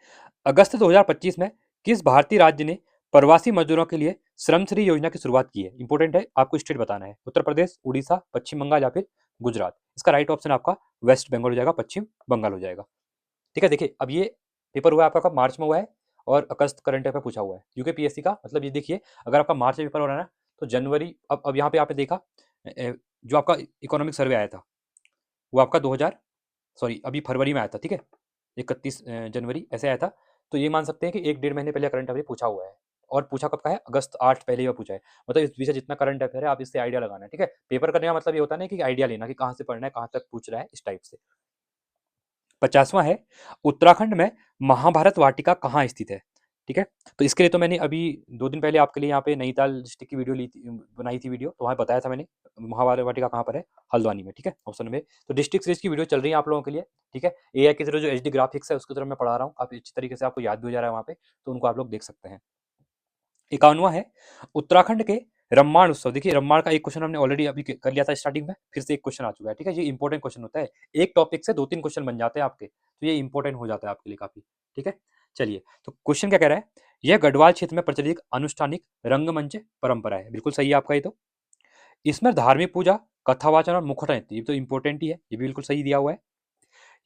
अगस्त 2025 में किस भारतीय राज्य ने प्रवासी मजदूरों के लिए श्रमश्री योजना की शुरुआत की है? इंपॉर्टेंट है, आपको स्टेट बताना है। उत्तर प्रदेश, उड़ीसा, पश्चिम बंगाल या फिर गुजरात। इसका राइट ऑप्शन आपका वेस्ट बंगाल हो जाएगा, पश्चिम बंगाल हो जाएगा। ठीक है, देखिए अब ये पेपर हुआ है आपका कब? मार्च में हुआ है और अगस्त करंट अफेयर पूछा हुआ है यूकेपीएससी का। मतलब ये देखिए, अगर आपका मार्च में पेपर हो रहा है ना, तो जनवरी, अब यहाँ पे आपने देखा जो आपका इकोनॉमिक सर्वे आया था वो आपका 2000, सॉरी अभी फरवरी में आया था, ठीक है, 31 जनवरी ऐसे आया था। तो ये मान सकते हैं कि 1 डेढ़ महीने पहले करंट अफेयर पूछा हुआ है, और पूछा कब का है? अगस्त 8 पहले ही पूछा है। मतलब इस विषय जितना करंट अफेयर है आप इससे आइडिया लगाना है, ठीक है। पेपर करने का मतलब ये होता है ना कि आइडिया लेना कि कहाँ से पढ़ना है, कहाँ तक पूछ रहा है, इस टाइप से। 50वां है, उत्तराखंड में महाभारत वाटिका कहाँ स्थित है? ठीक है, तो इसके लिए तो मैंने अभी 2 दिन पहले आपके लिए यहाँ पे नैनीताल डिस्ट्रिक्ट की वीडियो ली थी, बनाई थी वीडियो, तो वहाँ बताया था मैंने महाभारत वाटिका कहाँ पर है, हल्द्वानी में, ठीक है, ऑप्शन में। तो डिस्ट्रिक्ट सीरीज की वीडियो चल रही है आप लोगों के लिए, ठीक है। एआई की तरह जो एचडी ग्राफिक्स है उसकी तरफ मैं पढ़ा रहा हूँ, काफी अच्छी तरीके से आपको याद भी हो जा रहा है वहाँ पे, तो उनको आप लोग देख सकते हैं। 51वां है, उत्तराखंड के रम्माण उत्सव। देखिए रम्माण का एक क्वेश्चन हमने ऑलरेडी अभी कर लिया था स्टार्टिंग में, फिर से एक क्वेश्चन आ चुका है, ठीक है। ये इंपॉर्टेंट क्वेश्चन होता है, एक टॉपिक से 2-3 क्वेश्चन बन जाते हैं आपके, तो ये इंपॉर्टेंट हो जाता है आपके लिए काफी, ठीक है। चलिए, तो क्वेश्चन क्या कह रहा है? यह गढ़वाल क्षेत्र में प्रचलित अनुष्ठानिक रंगमंच परंपरा है। बिल्कुल सही है आपका ये तो। इसमें धार्मिक पूजा, कथा वाचन और मुखट नृत्य, ये तो इंपॉर्टेंट ही है, ये भी बिल्कुल सही दिया हुआ है।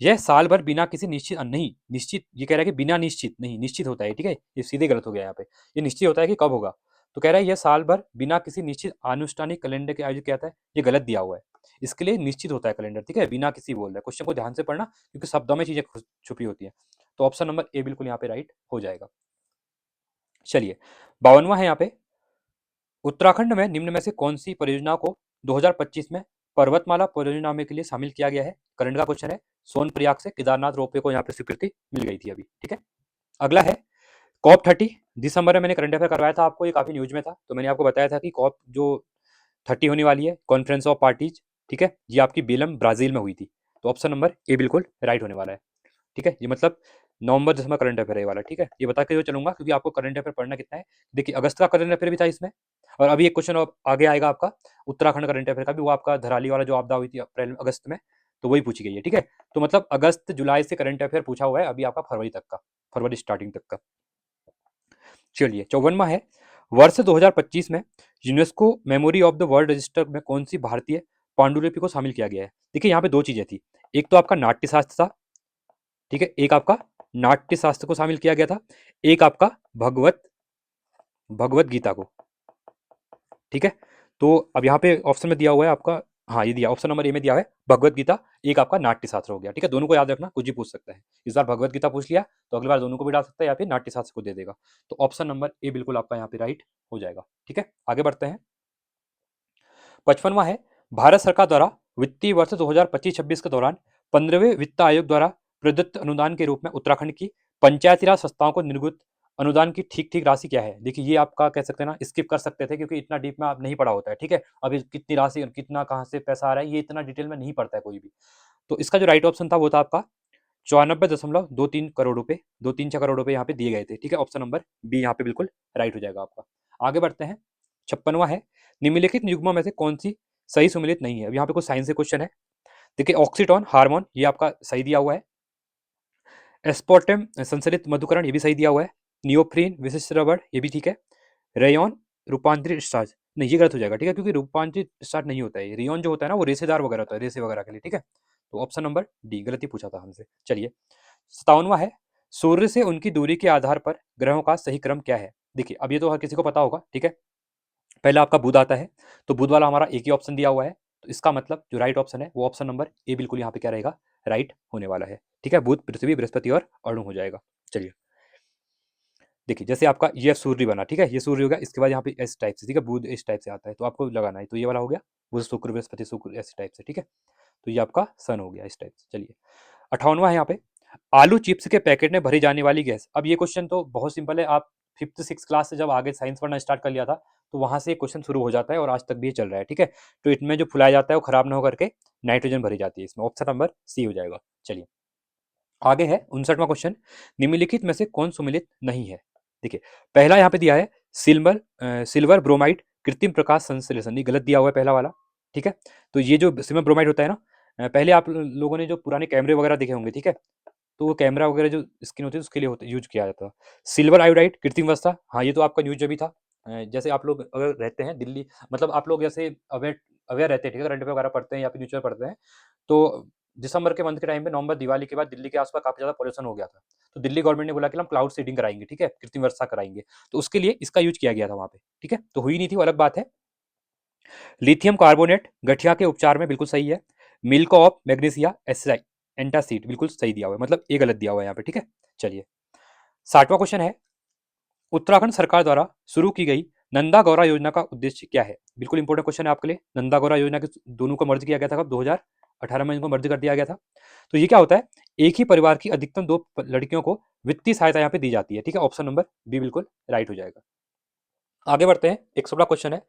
यह साल भर बिना किसी निश्चित नहीं, निश्चित ये कह रहा है कि बिना निश्चित नहीं, निश्चित होता है, ठीक है, ये सीधे गलत हो गया यहाँ पे। ये निश्चित होता है कि कब होगा, तो कह रहा है यह साल भर बिना किसी निश्चित अनुष्ठानिक कैलेंडर के आयोजित किया जाता है, ये गलत दिया हुआ है। इसके लिए निश्चित होता है कैलेंडर, ठीक है, बिना किसी बोल रहा है। क्वेश्चन को ध्यान से पढ़ना क्योंकि शब्दों में चीजें छुपी होती है। तो ऑप्शन नंबर ए बिल्कुल यहाँ पे राइट हो जाएगा। चलिए, 52वां है यहाँ पे, उत्तराखंड में निम्न में से कौन सी परियोजना को 2025 में पर्वतमाला परियोजना में के लिए शामिल किया गया है? करंट का क्वेश्चन है। सोनप्रयाग से केदारनाथ रोपवे को यहाँ पे स्वीकृति मिल गई थी अभी, ठीक है। अगला है, COP30 दिसंबर में मैंने करंट अफेयर करवाया था आपको, ये काफी न्यूज में था, तो मैंने आपको बताया था कि COP जो 30 होने वाली है, कॉन्फ्रेंस ऑफ पार्टीज, ठीक है, ये आपकी बेलम ब्राजील में हुई थी। तो ऑप्शन नंबर ए बिल्कुल राइट होने वाला है, ठीक है। ये मतलब नवंबर दिसंबर करंट अफेयर है ये वाला, ठीक है। ये बता के जो चलूंगा क्योंकि आपको करंट अफेयर पढ़ना कितना है। देखिए अगस्त का करंट अफेयर भी था इसमें, और अभी एक क्वेश्चन आगे आएगा आपका उत्तराखंड करंट अफेयर का भी, वो आपका धराली वाला जो आपदा हुई थी अप्रैल अगस्त में, तो वही पूछी गई है, ठीक है। तो मतलब अगस्त जुलाई से करंट अफेयर पूछा हुआ है अभी आपका फरवरी तक का, फरवरी स्टार्टिंग तक का। चलिए, 54वां है, वर्ष 2025 में UNESCO memory of the world register में कौन सी भारतीय पांडुलिपि को शामिल किया गया है? देखिए यहाँ पे दो चीजें थी, एक तो आपका नाट्य शास्त्र था, ठीक है, एक आपका नाट्य शास्त्र को शामिल किया गया था, एक आपका भगवत भगवत गीता को, ठीक है। तो अब यहाँ पे ऑप्शन में दिया हुआ है आपका, हाँ ये दिया, ऑप्शन नंबर ए में दिया है भगवत गीता, एक आपका नाट्य शास्त्र हो गया, ठीक है। दोनों को याद रखना, कुछ भी पूछ सकता है। इस बार भगवत गीता पूछ लिया तो अगली बार दोनों को भी डाल सकता है या फिर नाट्य शास्त्र को दे देगा। तो ऑप्शन नंबर ए बिल्कुल आपका यहाँ पे राइट हो जाएगा, ठीक है। आगे बढ़ते हैं। 55वां है, भारत सरकार द्वारा वित्तीय वर्ष 2025-26 के दौरान 15वें वित्त आयोग द्वारा प्रदत्त अनुदान के रूप में उत्तराखंड की पंचायती राज संस्थाओं को निर्गत अनुदान की ठीक ठीक राशि क्या है? देखिए ये आपका कह सकते हैं ना, स्किप कर सकते थे क्योंकि इतना डीप में आप नहीं पढ़ा होता है, ठीक है। अभी कितनी राशि और कितना कहाँ से पैसा आ रहा है ये इतना डिटेल में नहीं पड़ता है कोई भी। तो इसका जो राइट ऑप्शन था वो था आपका 94.23 करोड़ रुपए, 236 करोड़ रुपए यहाँ पे दिए गए थे, ठीक है। ऑप्शन नंबर बी यहाँ पे बिल्कुल राइट हो जाएगा आपका। आगे बढ़ते हैं। 56वां है, निम्नलिखित युग्मों में से कौन सी सही सुमेलित नहीं है? अब यहाँ पे कुछ साइंस से क्वेश्चन है। देखिए ऑक्सीटोन हार्मोन ये आपका सही दिया हुआ है, एस्पोर्टम संसलित मधुकरण ये भी सही दिया हुआ है, नियोप्रीन विशिष्ट रबड़ ये भी ठीक है, रेयन रूपांतरित स्टार्च नहीं, ये गलत हो जाएगा, ठीक है, क्योंकि रूपांतरित स्टार्च नहीं होता है, रेयन जो होता है ना वो रेसेदार वगैरह होता है, रेसे वगैरह के लिए, ठीक है। तो ऑप्शन नंबर डी गलती पूछा था हमसे। चलिए, 57वां है, सूर्य से उनकी दूरी के आधार पर ग्रहों का सही क्रम क्या है? देखिए अब ये तो हर किसी को पता होगा, ठीक है। पहला आपका बुध आता है, तो बुध वाला हमारा एक ही ऑप्शन दिया हुआ है, तो इसका मतलब जो राइट ऑप्शन है वो ऑप्शन नंबर ए बिल्कुल यहाँ पे क्या रहेगा? राइट होने वाला है, ठीक है। बुध, पृथ्वी, बृहस्पति और अणु हो जाएगा। चलिए, देखिए जैसे आपका ये सूर्य बना, ठीक है, ये सूर्य हो गया, इसके बाद यहाँ पे इस टाइप से, ठीक है, बुध इस टाइप से आता है, तो आपको लगाना है, तो ये वाला हो गया बुध शुक्र बृहस्पति शुक्र इस टाइप से, ठीक है, तो ये आपका सन हो गया इस टाइप से। चलिए 58वां है यहाँ पे, आलू चिप्स के पैकेट में भरी जाने वाली गैस। अब ये क्वेश्चन तो बहुत सिंपल है, आप 5th 6th क्लास से जब आगे साइंस पढ़ना स्टार्ट कर लिया था तो वहां से क्वेश्चन शुरू हो जाता है और आज तक भी ये चल रहा है, ठीक है। तो इनमें जो फुलाया जाता है वो खराब ना हो करके नाइट्रोजन भरी जाती है इसमें, ऑप्शन नंबर सी हो जाएगा। चलिए आगे है 59वां क्वेश्चन, निम्नलिखित में से कौन सुमेलित नहीं है। देखिए पहला यहाँ पे दिया है सिल्वर ब्रोमाइड कृत्रिम प्रकाश संश्लेषण, ये गलत दिया हुआ है पहला वाला, ठीक है। तो ये जो सिल्वर ब्रोमाइड होता है ना, पहले आप लोगों ने जो पुराने कैमरे वगैरह देखे होंगे, ठीक है, तो वो कैमरा वगैरह जो स्क्रीन होती है उसके लिए यूज किया जाता है। सिल्वर आयोडाइड कृत्रिम अवस्था, हाँ ये तो आपका न्यूज भी था। जैसे आप लोग अगर रहते हैं दिल्ली, मतलब आप लोग जैसे अवेयर अवेयर रहते हैं, ठीक है, करंट अफेयर वगैरह पढ़ते हैं या फिर न्यूज़पेपर पढ़ते हैं, तो दिसंबर के मंथ के टाइम पे, नवंबर दिवाली के बाद दिल्ली के आसपास काफी ज्यादा पॉल्यूशन हो गया था, तो दिल्ली गवर्नमेंट ने बोला कि हम क्लाउड सीडिंग कराएंगे, ठीक है, कृत्रिम वर्षा कराएंगे, तो उसके लिए इसका यूज किया गया था वहां पे, ठीक है, तो हुई नहीं थी वो अलग बात है। लिथियम कार्बोनेट गठिया के उपचार में बिल्कुल सही है। मिल्क ऑफ मैग्नीसिया एसिड एंटासीड बिल्कुल सही दिया हुआ है, मतलब ए गलत दिया हुआ है यहाँ पे, ठीक है। चलिए 60वां क्वेश्चन है, उत्तराखंड सरकार द्वारा शुरू की गई नंदा गौरा योजना का उद्देश्य क्या है। बिल्कुल इंपॉर्टेंट क्वेश्चन है आपके लिए। नंदा गौरा योजना के दोनों को मर्ज किया गया था कब, 2018 में इनको मर्ज कर दिया गया था। तो ये क्या होता है, एक ही परिवार की अधिकतम 2 लड़कियों को वित्तीय सहायता यहाँ पे दी जाती है, ठीक है, ऑप्शन नंबर बी बिल्कुल राइट हो जाएगा। आगे बढ़ते हैं, 116वां क्वेश्चन है,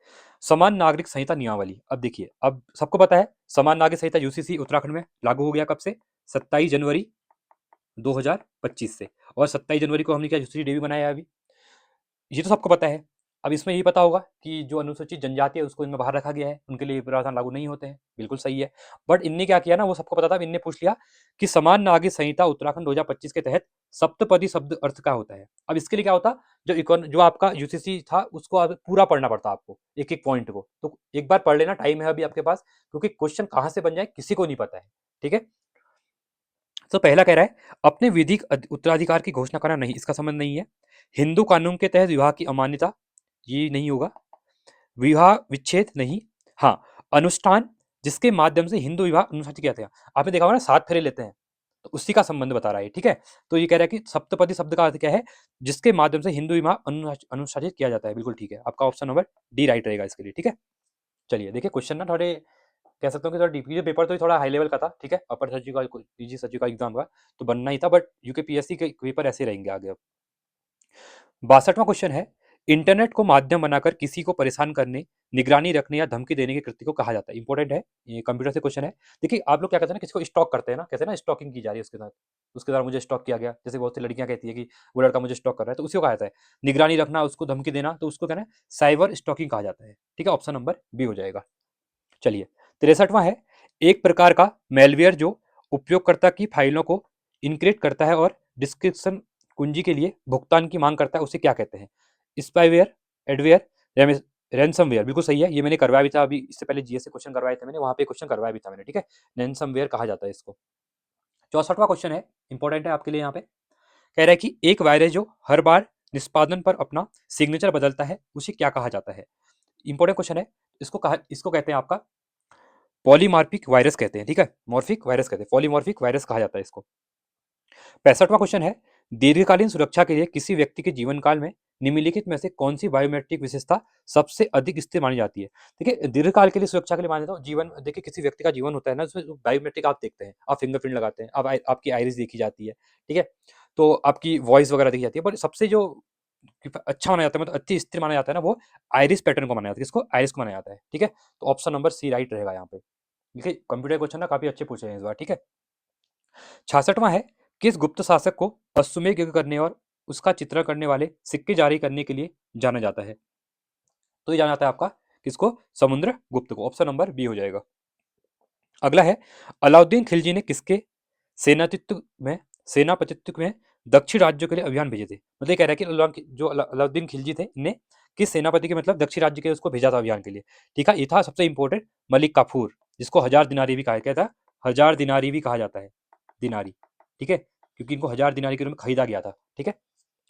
समान नागरिक संहिता नियमावली। अब देखिए, अब सबको पता है समान नागरिक संहिता यूसीसी उत्तराखंड में लागू हो गया कब से, 27 जनवरी 2025 से, और 27 जनवरी को हमने क्या यूसीसी डे भी मनाया है अभी, ये तो सबको पता है। अब इसमें यही पता होगा कि जो अनुसूचित जनजाति है उसको इनमें बाहर रखा गया है, उनके लिए प्रावधान लागू नहीं होते हैं, बिल्कुल सही है। बट इनने क्या किया ना, वो सबको पता था, इनने पूछ लिया कि समान नागरिक संहिता उत्तराखंड 2025 के तहत सप्तपदी शब्द अर्थ का होता है। अब इसके लिए क्या होता, जो आपका यूसीसी था उसको अब पूरा पढ़ना पड़ता आपको, एक एक पॉइंट को, तो एक बार पढ़ लेना, टाइम है अभी आपके पास, क्योंकि क्वेश्चन कहाँ से बन जाए किसी को नहीं पता है, ठीक है। तो पहला कह रहा है, अपने विधिक उत्तराधिकार की घोषणा करना, नहीं, इसका संबंध नहीं है। हिंदू कानून के तहत विवाह की अमान्यता, ये नहीं होगा। विवाह विच्छेद नहीं। हाँ, अनुष्ठान जिसके माध्यम से हिंदू विवाह अनुशासित किया था, आपने देखा होगा ना 7 फेरे लेते हैं, तो उसी का संबंध बता रहा है, ठीक है। तो ये कह रहा है कि सप्तपदी शब्द का अर्थ क्या है, जिसके माध्यम से हिंदू विवाह अनुशासित किया जाता है, बिल्कुल ठीक है, आपका ऑप्शन नंबर डी राइट रहेगा इसके लिए, ठीक है। चलिए देखिए क्वेश्चन ना थोड़े कह सकता हूँ कि थोड़ा डीपी, पेपर तो थोड़ा हाई लेवल का था, ठीक है, अपर सचिव का पीजी सचिव का एग्जाम का तो बनना ही था, बट यूकेपीएससी के पेपर ऐसे रहेंगे आगे। अब 62वां क्वेश्चन है, इंटरनेट को माध्यम बनाकर किसी को परेशान करने, निगरानी रखने या धमकी देने के कृत्य को कहा जाता है। इंपॉर्टेंट है, ये कंप्यूटर से क्वेश्चन है। देखिए आप लोग क्या कहते हैं ना, किसी को स्टॉक करते हैं ना, कहते हैं ना स्टॉकिंग की जा रही है उसके साथ मुझे स्टॉक किया गया, जैसे बहुत सी लड़कियां कहती है कि वो लड़का मुझे स्टॉक कर रहा है, तो उसी को कहा जाता है। निगरानी रखना, उसको धमकी देना, तो उसको कहना है साइबर स्टॉकिंग कहा जाता है, ठीक है, ऑप्शन नंबर बी हो जाएगा। चलिए 63वां है, एक प्रकार का मेलवेयर जो उपयोगकर्ता की फाइलों को इनक्रिप्ट करता है और डिस्क्रिप्शन कुंजी के लिए भुगतान की मांग करता है, उसे क्या कहते हैं। स्पाईवेयर, एडवेयर, रैंसमवेयर, बिल्कुल सही है, ये मैंने करवाया भी था अभी, इससे पहले जीएस से क्वेश्चन करवाए थे मैंने, वहां पे क्वेश्चन करवाया भी था मैंने, ठीक है। रैंसमवेयर कहा जाता है इसको। 64वां क्वेश्चन है, इंपॉर्टेंट है आपके लिए, यहाँ पे कह रहा है कि एक वायरस जो हर बार निष्पादन पर अपना सिग्नेचर बदलता है उसे क्या कहा जाता है। इंपॉर्टेंट क्वेश्चन है, इसको कहते हैं आपका पॉलीमार्फिक वायरस कहते हैं, ठीक है, मॉर्फिक वायरस कहते हैं, पॉलीमॉर्फिक वायरस कहा जाता है इसको। 65वां क्वेश्चन है, दीर्घकालीन सुरक्षा के लिए किसी व्यक्ति के जीवन काल में निम्नलिखित में से कौन सी बायोमेट्रिक विशेषता सबसे अधिक स्थिर मानी जाती है। देखिए दीर्घकाल के लिए सुरक्षा के लिए माने तो जीवन, देखिए किसी व्यक्ति का जीवन होता है ना, उसमें बायोमेट्रिक आप देखते हैं, आप फिंगरप्रिंट लगाते हैं, अब आपकी आइरिस देखी जाती है, ठीक है, तो आपकी वॉइस वगैरह देखी जाती है, पर सबसे जो अच्छा माना जाता है, मतलब अति स्थिर माना जाता है ना, वो आइरिस पैटर्न को माना जाता है, किसको, आइरिस को माना जाता है, ठीक है। तो ऑप्शन नंबर सी राइट रहेगा यहाँ पे। देखिए कंप्यूटर क्वेश्चन ना काफी अच्छे पूछे हैं इस बार, ठीक है। 66वां है, किस गुप्त शासक को अश्वमेध यज्ञ करने और उसका चित्रण करने वाले सिक्के जारी करने के लिए जाना जाता है। तो ये जाना जाता है आपका किसको, समुद्र गुप्त को, ऑप्शन नंबर बी हो जाएगा। अगला है, अलाउद्दीन खिलजी ने किसके सेनापतित्व में सेनापतित्व में दक्षिण राज्यों के लिए अभियान भेजे थे। मतलब ये कह रहा है कि जो अलाउद्दीन खिलजी थे, इन्हें किस सेनापति के मतलब दक्षिण राज्य के उसको भेजा था अभियान के लिए, ठीक है। ये था सबसे इंपॉर्टेंट मलिक काफूर, जिसको 1000 दिनारी भी कहा गया था, 1000 दिनारी भी कहा जाता है, दिनारी, ठीक है, क्योंकि इनको 1000 दिनारी के रूप में खरीदा गया था, ठीक है।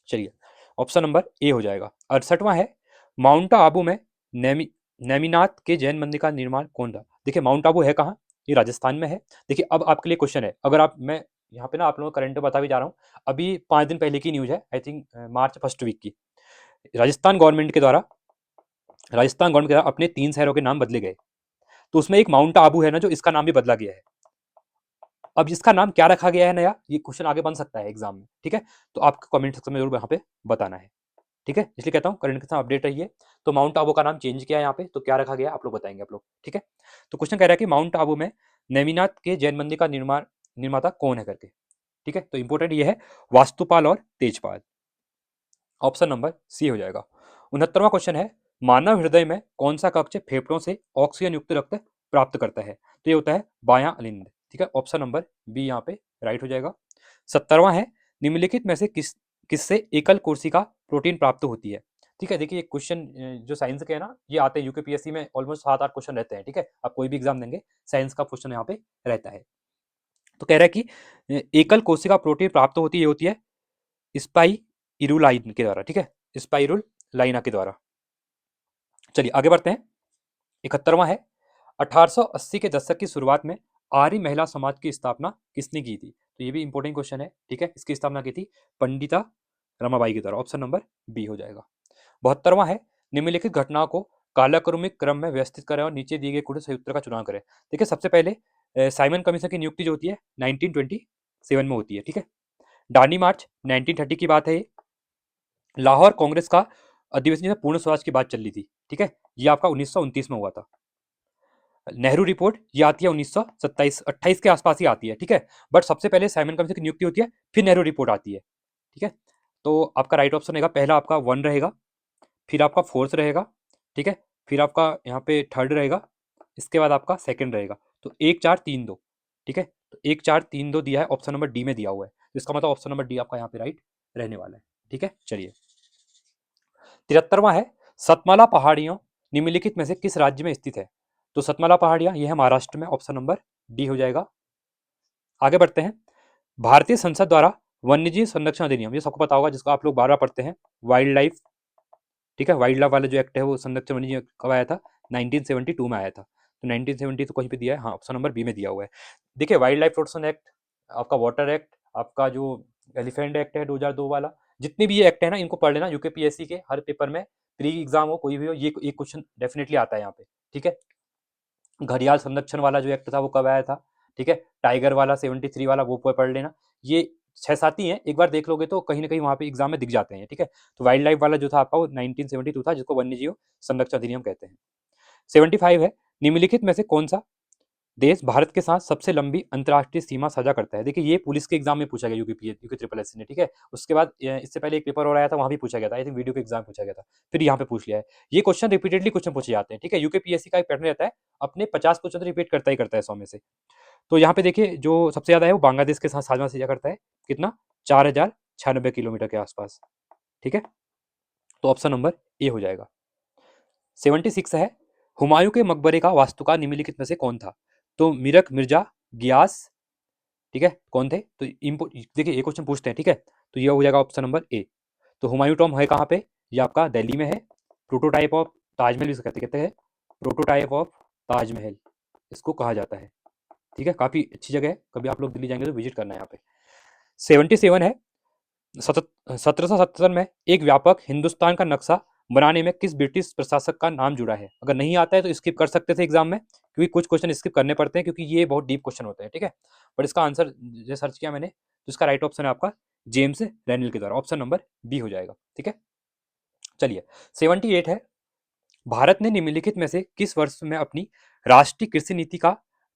चलिए ऑप्शन नंबर ए हो जाएगा। 68वां है, माउंट आबू में नेमिनाथ के जैन मंदिर का निर्माण कौन था। देखिए माउंट आबू है कहाँ, ये राजस्थान में है। देखिए अब आपके लिए क्वेश्चन है, अगर आप मैं यहाँ पे ना आप लोगों को करंट बता भी जा रहा हूँ, अभी 5 दिन पहले की न्यूज़ है, I think March first week की। राजस्थान गवर्नमेंट के द्वारा अपने 3 शहरों के नाम बदले गए। तो उसमें एक माउंट आबू है ना, जो इसका नाम भी बदला गया है। अब इसका नाम क्या रखा गया है नया, ये क्वेश्चन आगे बन सकता है एग्जाम में, ठीक है। तो आपको कमेंट सेक्शन में जरूर यहाँ पे बताना है, ठीक है। इसलिए कहता हूँ करंट के साथ अपडेट रहिए। तो माउंट आबू का नाम चेंज किया है यहाँ पे, तो क्या रखा गया आप लोग बताएंगे आप लोग, ठीक है। तो क्वेश्चन कह रहा है कि माउंट आबू में नेमिनाथ के जैन मंदिर का निर्माता कौन है करके, ठीक है। तो इंपॉर्टेंट ये है वास्तुपाल और तेजपाल, ऑप्शन नंबर सी हो जाएगा। 69वां क्वेश्चन है मानव हृदय में कौन सा कक्ष फेफड़ों से ऑक्सीजन युक्त रक्त प्राप्त करता है, तो ये होता है बायां अलिंद, ठीक है। ऑप्शन नंबर बी यहाँ पे राइट हो जाएगा। 70वां है निम्नलिखित में से किससे एकल कोशिका प्रोटीन प्राप्त होती है, ठीक है। देखिए ये क्वेश्चन जो साइंस के है ना, ये आते हैं यूकेपीएससी में, ऑलमोस्ट 7-8 क्वेश्चन रहते हैं, ठीक है। आप कोई भी एग्जाम देंगे साइंस का क्वेश्चन यहाँ पे रहता है। तो कह रहा है कि एकल कोशिका प्रोटीन प्राप्त होती है, ये होती है स्पाइरुलाइन के द्वारा, ठीक है, स्पाइरुलाइना के द्वारा। चलिए आगे बढ़ते हैं। 71वां है 1880 के दशक की शुरुआत में आर्य महिला समाज की स्थापना किसने की थी, तो ये भी इंपॉर्टेंट क्वेश्चन है, ठीक है। इसकी स्थापना की थी पंडिता रमाबाई के द्वारा, ऑप्शन नंबर बी हो जाएगा। 72वां है निम्नलिखित घटनाओं को कालाक्रमिक क्रम में व्यवस्थित करें और नीचे दिए गए कुछ सही उत्तर का चुनाव करें। देखिए सबसे पहले साइमन कमीशन की नियुक्ति जो होती है 1927 में होती है, ठीक है। डांडी मार्च 1930 की बात है ये। लाहौर कांग्रेस का अधिवेशन में पूर्ण स्वराज की बात चल रही थी, ठीक है। ये आपका 1929 में हुआ था। नेहरू रिपोर्ट ये आती है 1927-28 के आसपास ही आती है, ठीक है। बट सबसे पहले साइमन कमीशन की नियुक्ति होती है, फिर नेहरू रिपोर्ट आती है, ठीक है। तो आपका राइट ऑप्शन रहेगा, पहला आपका 1 रहेगा, फिर आपका 4th रहेगा, ठीक है, फिर आपका यहाँ पे 3rd रहेगा, इसके बाद आपका 2nd रहेगा। तो 1 4 3 2, ठीक है। तो 1 4 3 2 दिया है, ऑप्शन नंबर डी में दिया हुआ है, तो इसका मतलब ऑप्शन नंबर डी आपका यहाँ पे राइट रहने वाला है, ठीक है। चलिए 73वां है सतमाला पहाड़ियों निम्नलिखित में से किस राज्य में स्थित है, तो सतमाला पहाड़ियां ये है महाराष्ट्र में, ऑप्शन नंबर डी हो जाएगा। आगे बढ़ते हैं। भारतीय संसद द्वारा वन्यजीव संरक्षण अधिनियम, ये सबको पता होगा जिसको आप लोग बार बार पढ़ते हैं, वाइल्ड लाइफ, ठीक है। वाइल्ड लाइफ वाला जो एक्ट है वो संरक्षण वन्यजीव कब आया था, 1972 में आया था। तो 1970 तो कहीं पे दिया है, हाँ ऑप्शन नंबर बी में दिया हुआ है। देखिए वाइल्ड लाइफ प्रोटेक्शन एक्ट, आपका वाटर एक्ट, आपका जो एलिफेंट एक्ट है 2002 वाला, जितने भी ये एक्ट है ना इनको पढ़ लेना, यूकेपीएससी के हर पेपर में प्री एग्जाम हो कोई भी हो, ये एक क्वेश्चन डेफिनेटली आता है यहाँ पे, ठीक है। घड़ियाल संरक्षण वाला जो एक्ट था वो कब आया था, ठीक है। टाइगर वाला 73 वाला वो पढ़ लेना, ये 6-7 ही है, एक बार देख लोगे तो कहीं ना कहीं वहां पे एग्जाम में दिख जाते हैं, ठीक है। तो वाइल्ड लाइफ वाला जो था आपका वो 1972 था, जिसको वन्यजीव संरक्षण अधिनियम कहते हैं। 75 है निम्नलिखित में से कौन सा देश भारत के साथ सबसे लंबी अंतर्राष्ट्रीय सीमा साझा करता है, देखिए ये पुलिस के एग्जाम में पूछा गया यूके ट्रिपल एस ने, ठीक है। उसके बाद इससे पहले एक पेपर और आया था, वहां भी पूछा गया था, आई थिंक वीडियो के एग्जाम पूछा गया था, फिर यहाँ पे पूछ लिया है। ये क्वेश्चन रिपीटेडली क्वेश्चन पूछे जाते हैं, ठीक है। यूकेपीएससी का एक पैटर्न रहता है, अपने 50 क्वेश्चन रिपीट करता ही करता है 100 में से। तो यहाँ पे देखिए जो सबसे ज्यादा है वो बांग्लादेश के साथ साझा करता है, कितना 4096 किलोमीटर के आसपास, ठीक है। तो ऑप्शन नंबर ए हो जाएगा। 76 है हुमायूं के मकबरे का वास्तुकार निम्नलिखित में से कौन था, तो मिरक मिर्जा गियास, ठीक है, कौन थे। तो देखिए ये क्वेश्चन पूछते हैं, ठीक है। तो ये हो जाएगा ऑप्शन नंबर ए। तो हुमायूं टॉम है कहाँ पे, ये आपका दिल्ली में है। प्रोटोटाइप ऑफ ताजमहल भी कहते हैं, प्रोटोटाइप ऑफ ताजमहल इसको कहा जाता है, ठीक है। काफी अच्छी जगह है, कभी आप लोग दिल्ली जाएंगे तो विजिट करना है यहाँ पे। 77 है 1777 में एक व्यापक हिंदुस्तान का नक्शा बनाने में किस ब्रिटिश प्रशासक का नाम जुड़ा है, अगर नहीं आता है तो स्किप कर सकते थे एग्जाम में, क्योंकि कुछ क्वेश्चन स्किप करने पड़ते हैं क्योंकि ये बहुत डीप क्वेश्चन होते हैं, ठीक है। पर इसका आंसर जो सर्च किया मैंने तो इसका राइट ऑप्शन है आपका जेम्स रेनिल के द्वारा, ऑप्शन नंबर बी हो जाएगा, ठीक है। चलिए 78 है भारत ने निम्नलिखित में से किस वर्ष में अपनी राष्ट्रीय कृषि नीति का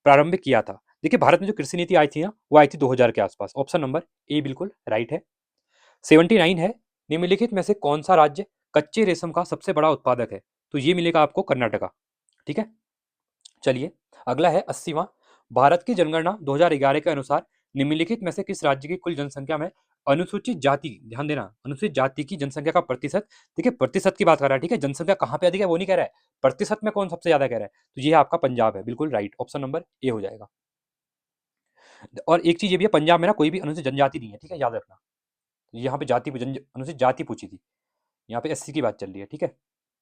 प्रारंभ किया था, देखिए भारत में जो कृषि नीति आई थी ना वो आई थी 2000 के आसपास, ऑप्शन नंबर ए बिल्कुल राइट है। 79 है निम्नलिखित में से कौन सा राज्य कच्चे रेशम का सबसे बड़ा उत्पादक है, तो ये मिलेगा आपको कर्नाटका, ठीक है। चलिए अगला है 80वां भारत की जनगणना 2011 के अनुसार निम्नलिखित में से किस राज्य की कुल जनसंख्या में अनुसूचित जाति, ध्यान देना अनुसूचित जाति की जनसंख्या का प्रतिशत, देखिए प्रतिशत की बात कर रहा है, ठीक है। जनसंख्या कहाँ पे अधिक है वो नहीं कह रहा है, प्रतिशत में कौन सबसे ज्यादा कह रहा है, तो ये आपका पंजाब है, बिल्कुल राइट, ऑप्शन नंबर ए हो जाएगा। और एक चीज ये भी है पंजाब में ना कोई भी अनुसूचित जनजाति नहीं है, ठीक है, याद रखना। यहाँ पे अनुसूचित जाति पूछी थी, यहाँ पे एससी की बात चल रही है, ठीक है।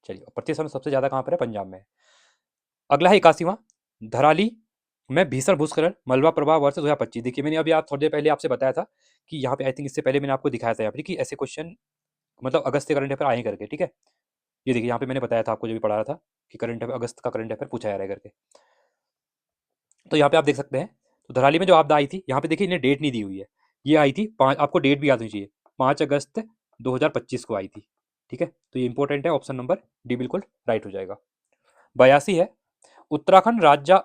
चलिए प्रतिशत में सबसे ज्यादा कहाँ पर है, पंजाब में है। अगला है 81वां धराली मैं भीषण भूस्खलन मलबा प्रवाह वर्ष 2025। देखिए मैंने अभी आप थोड़ी देर पहले आपसे बताया था कि यहाँ पे आई थिंक इससे पहले मैंने आपको दिखाया था यहाँ पे कि ऐसे क्वेश्चन मतलब अगस्त के करंट अफेयर आए करके, ठीक है। ये देखिए यहाँ पे मैंने बताया था आपको जो भी पढ़ा रहा था कि करंट अफेयर अगस्त का करंट अफेयर पूछा जा रहा है करके। तो यहाँ पे आप देख सकते हैं, तो धराली में जो आपदा आई थी, यहाँ पे देखिए इन्हें डेट नहीं दी हुई है। ये आई थी आपको डेट भी याद होनी चाहिए, 5 अगस्त 2025 को आई थी, ठीक है। तो ये इंपॉर्टेंट है, ऑप्शन नंबर डी बिल्कुल राइट हो जाएगा। 82 है, उत्तराखंड राज्य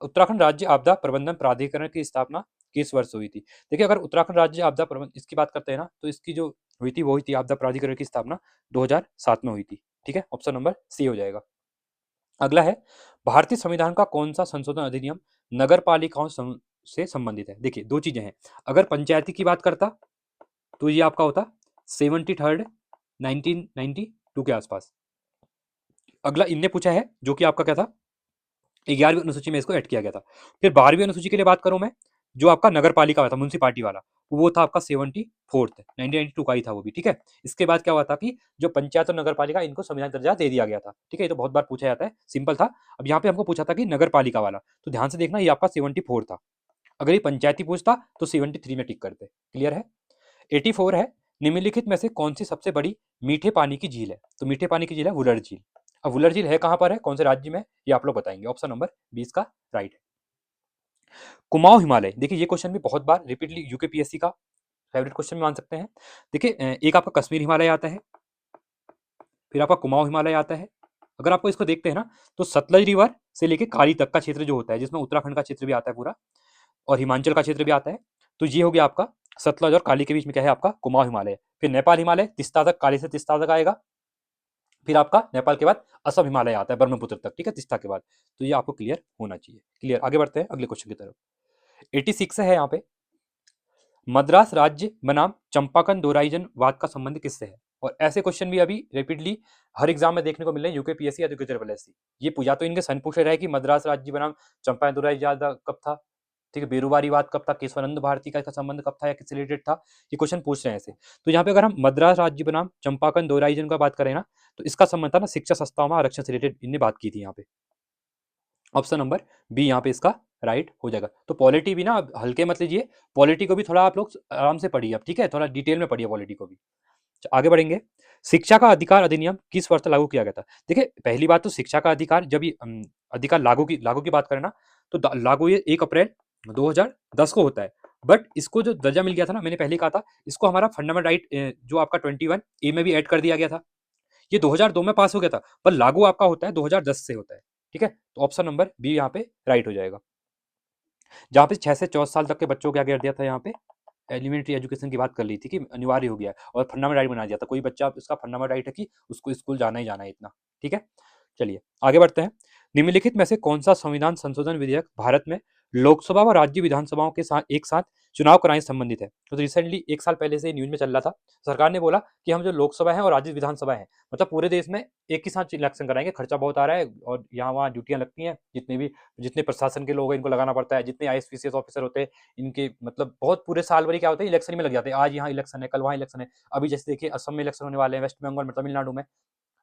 उत्तराखंड राज्य आपदा प्रबंधन प्राधिकरण की स्थापना किस वर्ष हुई थी। देखिए अगर उत्तराखंड राज्य आपदा प्रबंधन इसकी बात करते हैं ना, तो इसकी जो हुई थी वो हुई थी आपदा प्राधिकरण की स्थापना 2007 में हुई थी, ठीक है। ऑप्शन नंबर सी हो जाएगा। अगला है, भारतीय संविधान का कौन सा संशोधन अधिनियम नगर पालिकाओं से संबंधित है। देखिए दो चीजें हैं, अगर पंचायती की बात करता तो ये आपका होता 73rd 1992 के आसपास। अगला इनने पूछा है जो कि आपका क्या था, 11वीं अनुसूची में इसको ऐड किया गया था। फिर 12वीं अनुसूची के लिए बात करूं मैं, जो आपका नगर पालिका था, म्यूनसिपालिटी वाला, वो था आपका 74th 1992 का ही था वो भी, ठीक है। इसके बाद क्या हुआ था कि जो पंचायत और नगर पालिका इनको संविधान दर्जा दे दिया गया था, ठीक है। ये तो बहुत बार पूछा जाता है, सिंपल था। अब यहाँ पे हमको पूछा था कि नगर पालिका वाला, तो ध्यान से देखना ये आपका 74 था। अगर ये पंचायती पूछता तो 73 में टिक करते। क्लियर है। 84 है, निम्नलिखित में से कौन सी सबसे बड़ी मीठे पानी की झील है। तो मीठे पानी की झील है वुलर झील। अब वुलर झील है कहां पर है, कौन से राज्य में, ये आप लोग बताएंगे। ऑप्शन नंबर 20 का राइट है। कुमाऊं हिमालय, देखिए ये क्वेश्चन भी बहुत बार रिपीटली यूकेपीएससी का फेवरेट क्वेश्चन मान सकते हैं। देखिए एक आपका कश्मीर हिमालय आता है, फिर आपका कुमाऊं हिमालय आता है। अगर आपको इसको देखते हैं ना, तो सतलज रिवर से लेके काली तक का क्षेत्र जो होता है, जिसमें उत्तराखंड का क्षेत्र भी आता है पूरा, और हिमाचल का क्षेत्र भी आता है, तो ये हो गया आपका सतलज और काली के बीच में क्या है आपका कुमाऊं हिमालय। फिर नेपाल हिमालय तिस्ता तक, काली से तिस्ता तक आएगा। फिर आपका नेपाल के बाद असम हिमालय आता है ब्रह्मपुत्र तक, ठीक है, तिस्ता के बाद। तो ये आपको क्लियर होना चाहिए। क्लियर, आगे बढ़ते हैं अगले क्वेश्चन की तरफ। 86 है यहाँ पे, मद्रास राज्य बनाम चंपाकन दोहराइजन वाद का संबंध किससे है। और ऐसे क्वेश्चन भी अभी रिपीटली हर एग्जाम में देखने को मिल रहे हैं, यूकेपीएससी या ट्रिपल एससी। ये पूछा तो इनके सन पूछ रहा है कि मद्रास राज्य बनाम चंपाकन दोहराइजन कब था, ठीक है, बेरुवारी वाद कब था, केशवानंद भारती का संबंध कब था या किससे रिलेटेड था, ये क्वेश्चन पूछ रहे हैं ऐसे। तो यहाँ पे अगर हम मद्रास राज्य बनाम चंपाकन दोहराइजन का बात करें ना, तो इसका संबंध था ना शिक्षा संस्थाओं में आरक्षण से रिलेटेड, इनने बात की थी यहाँ पे। ऑप्शन नंबर बी यहाँ पे इसका राइट हो जाएगा। तो पॉलिटी भी ना हल्के मत लीजिए, पॉलिटी को भी थोड़ा आप लोग आराम से पढ़िए अब, ठीक है, थोड़ा डिटेल में पढ़िए पॉलिटी को भी। आगे बढ़ेंगे। शिक्षा का अधिकार अधिनियम किस वर्ष लागू किया गया था। देखिए पहली बात तो शिक्षा का अधिकार जब ये अधिकार लागू की बात करें ना, तो लागू ये 1 अप्रैल 2010 को होता है। बट इसको जो दर्जा मिल गया था ना, मैंने पहले कहा था, इसको हमारा फंडामेंटल राइट जो आपका 21 ए में भी ऐड कर दिया गया था। ये 2002 में पास हो गया था, पर लागू आपका होता है 2010 से होता है, ठीक है। तो ऑप्शन नंबर बी यहाँ पे राइट हो जाएगा। जहाँ पे 6 से 14 साल तक के बच्चों को क्या कर दिया था, यहाँ पे एलिमेंट्री एजुकेशन की बात कर ली थी कि अनिवार्य हो गया है, और फंडामेंटल राइट बना दिया था, कोई बच्चा इसका फंडामेंटल राइट है कि उसको स्कूल जाना ही जाना है इतना, ठीक है। चलिए आगे बढ़ते हैं। निम्नलिखित में से कौन सा संविधान संशोधन विधेयक भारत में लोकसभा व राज्य विधानसभाओं के साथ एक साथ चुनाव कराने से संबंधित है। तो रिसेंटली एक साल पहले से न्यूज में चल रहा था, सरकार ने बोला कि हम जो लोकसभा है और राज्य विधानसभा है, मतलब पूरे देश में एक ही साथ इलेक्शन कराएंगे, खर्चा बहुत आ रहा है और यहाँ वहाँ ड्यूटियां लगती हैं, जितने प्रशासन के लोग हैं इनको लगाना पड़ता है, जितने आईएएस ऑफिसर होते हैं इनके, मतलब बहुत पूरे साल भरी क्या होते हैं इलेक्शन में लग जाते हैं, आज यहाँ इलेक्शन है कल वहाँ इलेक्शन है। अभी जैसे देखिए असम में इलेक्शन होने वाले हैं, वेस्ट बंगाल में, तमिलनाडु में,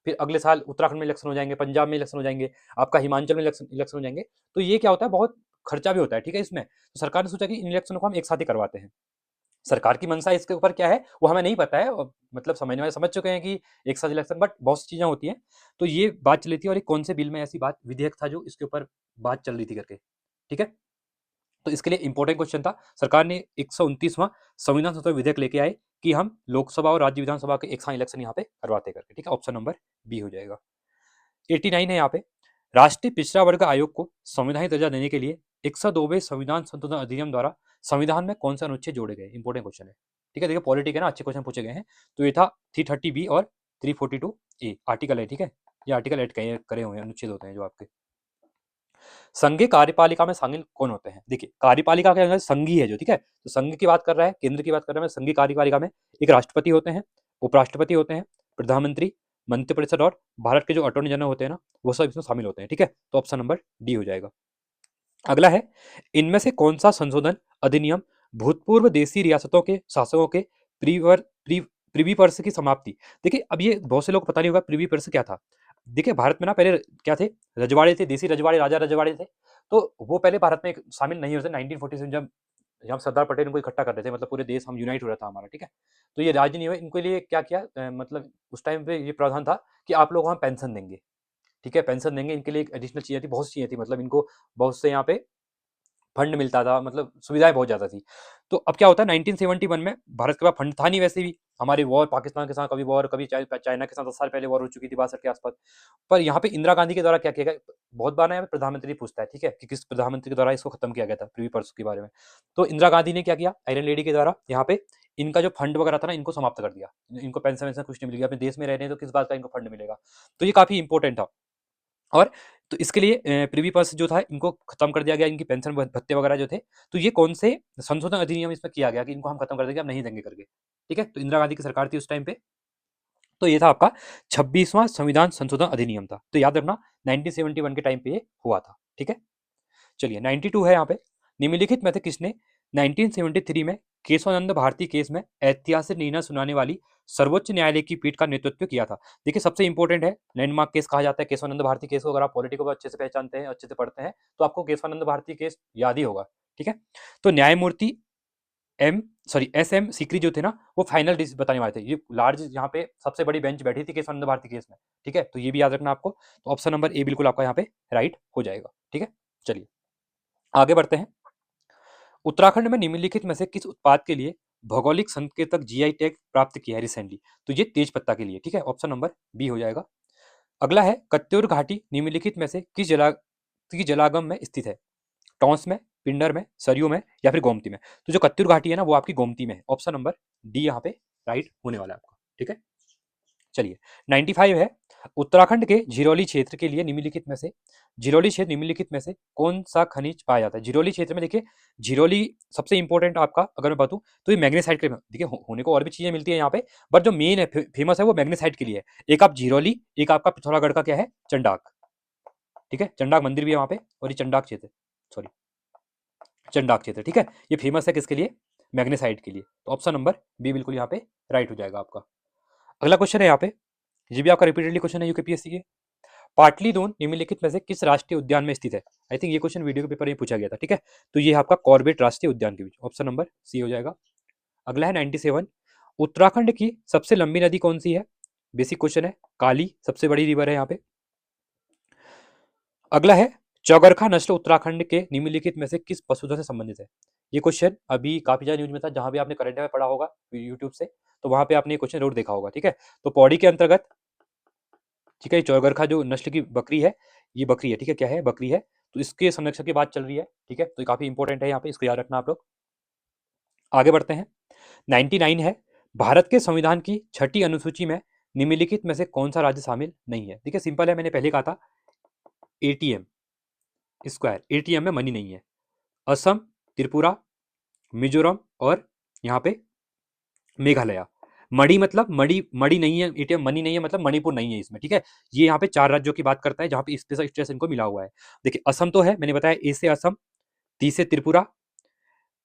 फिर अगले साल उत्तराखंड में इलेक्शन हो जाएंगे, पंजाब में इलेक्शन हो जाएंगे, आपका हिमाचल में इलेक्शन हो जाएंगे। तो ये क्या होता है, बहुत खर्चा भी होता है, ठीक है इसमें। तो सरकार ने सोचा कि इन इलेक्शनों को हम एक साथ ही करवाते हैं। सरकार की मंशा इसके ऊपर क्या है वो हमें नहीं पता है, मतलब समझने वाले समझ चुके हैं कि एक साथ इलेक्शन, बट बहुत सी चीजें होती हैं। तो ये बात चली थी, और एक कौन से बिल में ऐसी बात विधेयक था जो इसके ऊपर बात चल रही थी करके, ठीक है। तो इसके लिए इंपॉर्टेंट क्वेश्चन था, सरकार ने 129वां संविधान संशोधन विधेयक लेके आए कि हम लोकसभा और राज्य विधानसभा के एक साथ इलेक्शन यहाँ पे करवाते करके, ठीक है। ऑप्शन नंबर बी हो जाएगा। 89 है यहाँ पे, राष्ट्रीय पिछड़ा वर्ग आयोग को संवैधानिक दर्जा देने के लिए 102वें संविधान संशोधन अधिनियम द्वारा संविधान में कौन सा अनुच्छेद जोड़े गए। इंपॉर्टेंट क्वेश्चन है, ठीक है। देखिए पॉलिटिक है ना, अच्छे क्वेश्चन पूछे गए हैं। तो ये था 330 बी और 342 ए आर्टिकल है, ठीक है। ये आर्टिकल ऐड करे हुए हैं, अनुच्छेद होते हैं जो आपके। संघीय कार्यपालिका में शामिल कौन होते हैं। देखिए कार्यपालिका के अंदर संघी है जो, ठीक है, तो संघ की बात कर रहा है, केंद्र की बात कर रहा है। संघीय कार्यपालिका में एक राष्ट्रपति होते हैं, उपराष्ट्रपति होते हैं, प्रधानमंत्री, मंत्रिपरिषद और भारत के जो अटॉर्नी जनरल होते हैं ना, वो सब इसमें शामिल होते हैं, ठीक है। तो ऑप्शन नंबर डी हो जाएगा। अगला है, इनमें से कौन सा संशोधन अधिनियम भूतपूर्व देशी रियासतों के शासकों के प्रीवी पर्स की समाप्ति। देखिए अब ये बहुत से लोग पता नहीं होगा प्रीवी पर्स क्या था। देखिए भारत में ना पहले क्या थे, रजवाड़े थे, देसी रजवाड़े, राजा रजवाड़े थे, तो वो पहले भारत में शामिल नहीं होते। 1947 जब सरदार पटेल इनको इकट्ठा कर रहे थे, मतलब पूरे देश हम यूनाइट हो रहा था हमारा, ठीक है। तो ये राज्य नहीं हुए, इनके लिए क्या किया, मतलब उस टाइम पे ये प्रावधान था कि आप लोग वहाँ पेंशन देंगे, ठीक है, पेंशन देंगे। इनके लिए एक एडिशनल चीजें थी, बहुत सी चीजें थी, मतलब इनको बहुत से यहाँ पे फंड मिलता था, मतलब सुविधाएं बहुत ज्यादा थी। तो अब क्या होता है, 1971 में भारत के पास फंड था नहीं वैसे भी, हमारे वॉर पाकिस्तान के साथ, कभी वॉर, कभी चाइना के साथ 10 साल पहले वॉर हो चुकी थी 62 के आसपास। पर यहाँ पे इंदिरा गांधी के द्वारा क्या किया गया, बहुत बार ना यहाँ पे प्रधानमंत्री पूछता है, ठीक है, कि किस प्रधानमंत्री के द्वारा इसको खत्म किया गया था, प्रीवी पर्स के बारे में। तो इंदिरा गांधी ने क्या किया, आयरन लेडी के द्वारा यहाँ पे इनका जो फंड वगैरह था ना, इनको समाप्त कर दिया। इनको पेंशन वेंशन कुछ नहीं मिल गया, अपने देश में रह रहे हैं तो किस बात का इनको फंड मिलेगा। तो ये काफी इंपॉर्टेंट था। और तो इसके लिए प्रीवी पर्स जो था इनको खत्म कर दिया गया, इनकी पेंशन भत्ते वगैरह जो थे। तो ये कौन से संशोधन अधिनियम इसमें किया गया कि इनको हम खत्म कर देंगे, हम नहीं देंगे करके, ठीक है। तो इंदिरा गांधी की सरकार थी उस टाइम पे। तो ये था आपका 26वां संविधान संशोधन अधिनियम था। तो याद रखना 1971 के टाइम पे ये हुआ था, ठीक है। चलिए 92 है यहाँ पे, निम्नलिखित में से किसने 1973 में केशवानंद भारती केस में ऐतिहासिक निर्णय सुनाने वाली सर्वोच्च न्यायालय की पीठ का नेतृत्व किया था। देखिए सबसे इंपॉर्टेंट है, लैंडमार्क केस कहा जाता है केशवानंद भारती केस को। अगर आप पॉलिटिको को अच्छे से पहचानते हैं, अच्छे से पढ़ते हैं, तो आपको केशवानंद भारती केस याद ही होगा, ठीक है। तो न्यायमूर्ति एस एम सीकरी जो थे ना, वो फाइनल डिसीजन बताने वाले थे। ये लार्ज यहाँ पे सबसे बड़ी बेंच बैठी थी केशवानंद भारती केस में, ठीक है। तो ये भी याद रखना आपको। तो ऑप्शन नंबर ए बिल्कुल आपका यहाँ पे राइट हो जाएगा, ठीक है। चलिए आगे बढ़ते हैं। उत्तराखंड में निम्नलिखित में से किस उत्पाद के लिए भौगोलिक संकेतक जीआई टैग प्राप्त किया है रिसेंटली? तो ये तेज पत्ता के लिए, ठीक है, ऑप्शन नंबर बी हो जाएगा। अगला है कत्यूर घाटी निम्नलिखित में से किस जलागम में स्थित है? टॉन्स में, पिंडर में, सरयू में, या फिर गोमती में? तो जो कत्यूर घाटी है ना, वो आपकी गोमती में है। ऑप्शन नंबर डी यहाँ पे राइट होने वाला है आपका, ठीक है। चलिए 95 है, उत्तराखंड के झिरोली क्षेत्र के लिए निम्नलिखित में से झिरोली क्षेत्र निम्नलिखित में से कौन सा खनिज पाया जाता है? झिरोली क्षेत्र में देखिए, झिरोली सबसे इंपॉर्टेंट आपका अगर मैं बताऊं तो ये मैग्नेसाइट के, देखिए होने को और भी चीजें मिलती है यहाँ पे, बट जो मेन है फेमस है वो मैग्नेसाइट के लिए है। एक आप झिरोली, एक आपका पिथौरागढ़ का क्या है, चंडाक, ठीक है, चंडाक मंदिर भी है वहां पे, और ये चंडाक क्षेत्र, सॉरी चंडाक क्षेत्र, ठीक है। ये फेमस है किसके लिए, मैग्नेसाइट के लिए। तो ऑप्शन नंबर बी बिल्कुल यहाँ पे राइट हो जाएगा आपका। अगला क्वेश्चन है यहाँ पे, ये भी आपका रिपीटेडली क्वेश्चन है यूकेपीएससी के। पाटलिदून निम्नलिखित में से किस राष्ट्रीय उद्यान में स्थित है? आई थिंक ये क्वेश्चन वीडियो के पेपर में पूछा गया था, ठीक है। तो ये आपका कॉर्बेट राष्ट्रीय उद्यान के बीच, ऑप्शन नंबर सी हो जाएगा। अगला है 97, उत्तराखंड की सबसे लंबी नदी कौन सी है? बेसिक क्वेश्चन है, काली सबसे बड़ी रिवर है यहाँ पे। अगला है चौगरखा नस्ल उत्तराखंड के निम्नलिखित में से किस पशुधन से संबंधित है? ये क्वेश्चन अभी काफी ज्यादा न्यूज में था, जहां भी आपने करंट में पढ़ा होगा यूट्यूब से, तो वहां पे आपने ये क्वेश्चन जरूर देखा होगा, ठीक है। तो पौड़ी के अंतर्गत, ठीक है, चौगरखा जो नस्ल की बकरी है, ये बकरी है, ठीक है, क्या है, बकरी है। तो इसके संरक्षण की बात चल रही है, ठीक है। तो ये काफी इंपॉर्टेंट है यहाँ पे, इसको याद रखना आप लोग। आगे बढ़ते हैं। 99 है, भारत के संविधान की छठी अनुसूची में निम्नलिखित में से कौन सा राज्य शामिल नहीं है? देखिए सिंपल है, मैंने पहले कहा था एटीएम स्क्वायर, एटीएम में मनी नहीं है। असम, त्रिपुरा, मिजोरम और यहाँ पे मेघालय। मणि मतलब मणि मणि नहीं है, एटीएम मनी नहीं है, मतलब मणिपुर नहीं है इसमें, ठीक है। ये यहाँ पे 4 राज्यों की बात करता है जहाँ पे स्पेशल स्टेटस इनको मिला हुआ है। देखिए असम तो है, मैंने बताया, ए से असम, टी से त्रिपुरा,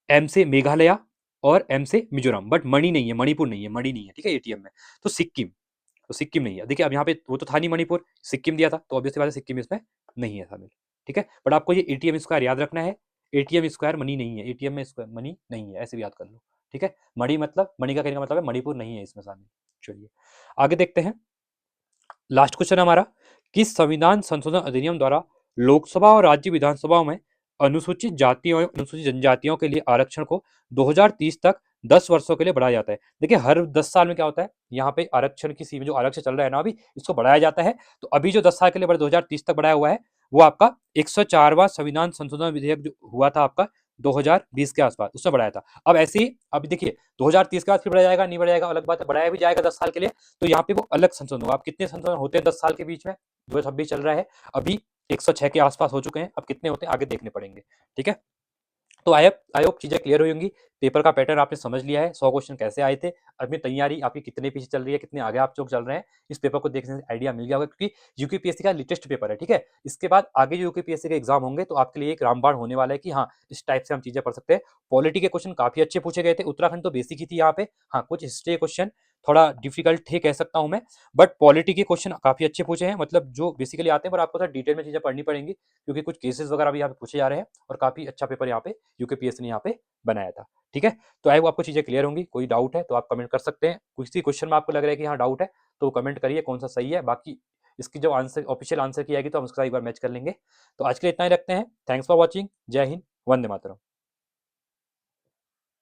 एम से मेघालय और एम से मिजोरम, बट मणि नहीं है, मणिपुर नहीं है, मणि नहीं है, ठीक है, एटीएम में। तो सिक्किम, तो सिक्किम नहीं है। देखिए अब यहाँ पे वो तो था नहीं मणिपुर, सिक्किम दिया था, तो ऑब्वियसली बात है सिक्किम इसमें नहीं है शामिल, ठीक है। बट आपको ये एटीएम स्क्वायर याद रखना है, एटीएम स्क्वायर मनी नहीं है, एटीएम में स्क्वायर मनी नहीं है, ऐसे भी याद कर लो, ठीक है। मणि मतलब, मणि का कहने का मतलब है मणिपुर नहीं है इसमें शामिल। चलिए आगे देखते हैं। लास्ट क्वेश्चन हमारा, किस संविधान संशोधन अधिनियम द्वारा लोकसभा और राज्य विधानसभाओं में अनुसूचित जातियों और अनुसूचित जनजातियों के लिए आरक्षण को 2030 तक 10 वर्षों के लिए बढ़ाया जाता है? देखिए हर 10 साल में क्या होता है, यहाँ पे आरक्षण की सीमा, जो आरक्षण चल रहा है ना अभी, इसको बढ़ाया जाता है। तो अभी जो 10 साल के लिए 2030 तक बढ़ाया हुआ है, वो आपका 104वां संविधान संशोधन विधेयक जो हुआ था आपका 2020 के आसपास, उसमें बढ़ाया था। अब ऐसे ही अभी देखिए 2030 के बाद फिर बढ़ाया जाएगा, नहीं बढ़ाया जाएगा अलग बात है, बढ़ाया भी जाएगा 10 साल के लिए। तो यहाँ पे वो अलग संशोधन होगा। अब कितने संशोधन होते हैं 10 साल के बीच में, 2026 चल रहा है, अभी 106 के आसपास हो चुके हैं, अब कितने होते हैं आगे देखने पड़ेंगे, ठीक है। तो आई होप चीजें क्लियर हुई होंगी। पेपर का पैटर्न आपने समझ लिया है, 100 क्वेश्चन कैसे आए थे, अपनी तैयारी आपकी कितने पीछे चल रही है, कितने आगे आप लोग चल रहे हैं, इस पेपर को देखने से आइडिया मिल गया होगा, क्योंकि यूकेपीएससी का लेटेस्ट पेपर है, ठीक है। इसके बाद आगे जो यूकेपीएससी के एग्जाम होंगे, तो आपके लिए एक रामबाण होने वाला है कि हाँ इस टाइप से हम चीजें पढ़ सकते हैं। पॉलिटी के क्वेश्चन काफी अच्छे पूछे गए थे, उत्तराखंड तो बेसिक ही थी यहाँ पे, हाँ कुछ हिस्ट्री क्वेश्चन थोड़ा डिफिकल्ट ही कह सकता हूं मैं, बट पॉलिटी के क्वेश्चन काफी अच्छे पूछे हैं, मतलब जो बेसिकली आते हैं, पर आपको थोड़ा डिटेल में चीजें पढ़नी पड़ेंगी क्योंकि कुछ केसेस वगैरह भी यहाँ पे पूछे जा रहे हैं और काफी अच्छा पेपर यहाँ पे यूकेपीएससी ने यहाँ पे बनाया था। ठीक है, तो आई वो आपको चीजें क्लियर होंगी। कोई डाउट है तो आप कमेंट कर सकते हैं, किसी क्वेश्चन में आपको लग रहा है कि हाँ डाउट है तो कमेंट करिए कौन सा सही है, बाकी इसकी जो आंसर ऑफिशियल आंसर की आएगी तो हम उसका एक बार मैच कर लेंगे। तो आज के लिए इतना ही रखते हैं। Thanks for watching. जय हिंद, वंदे मातरम।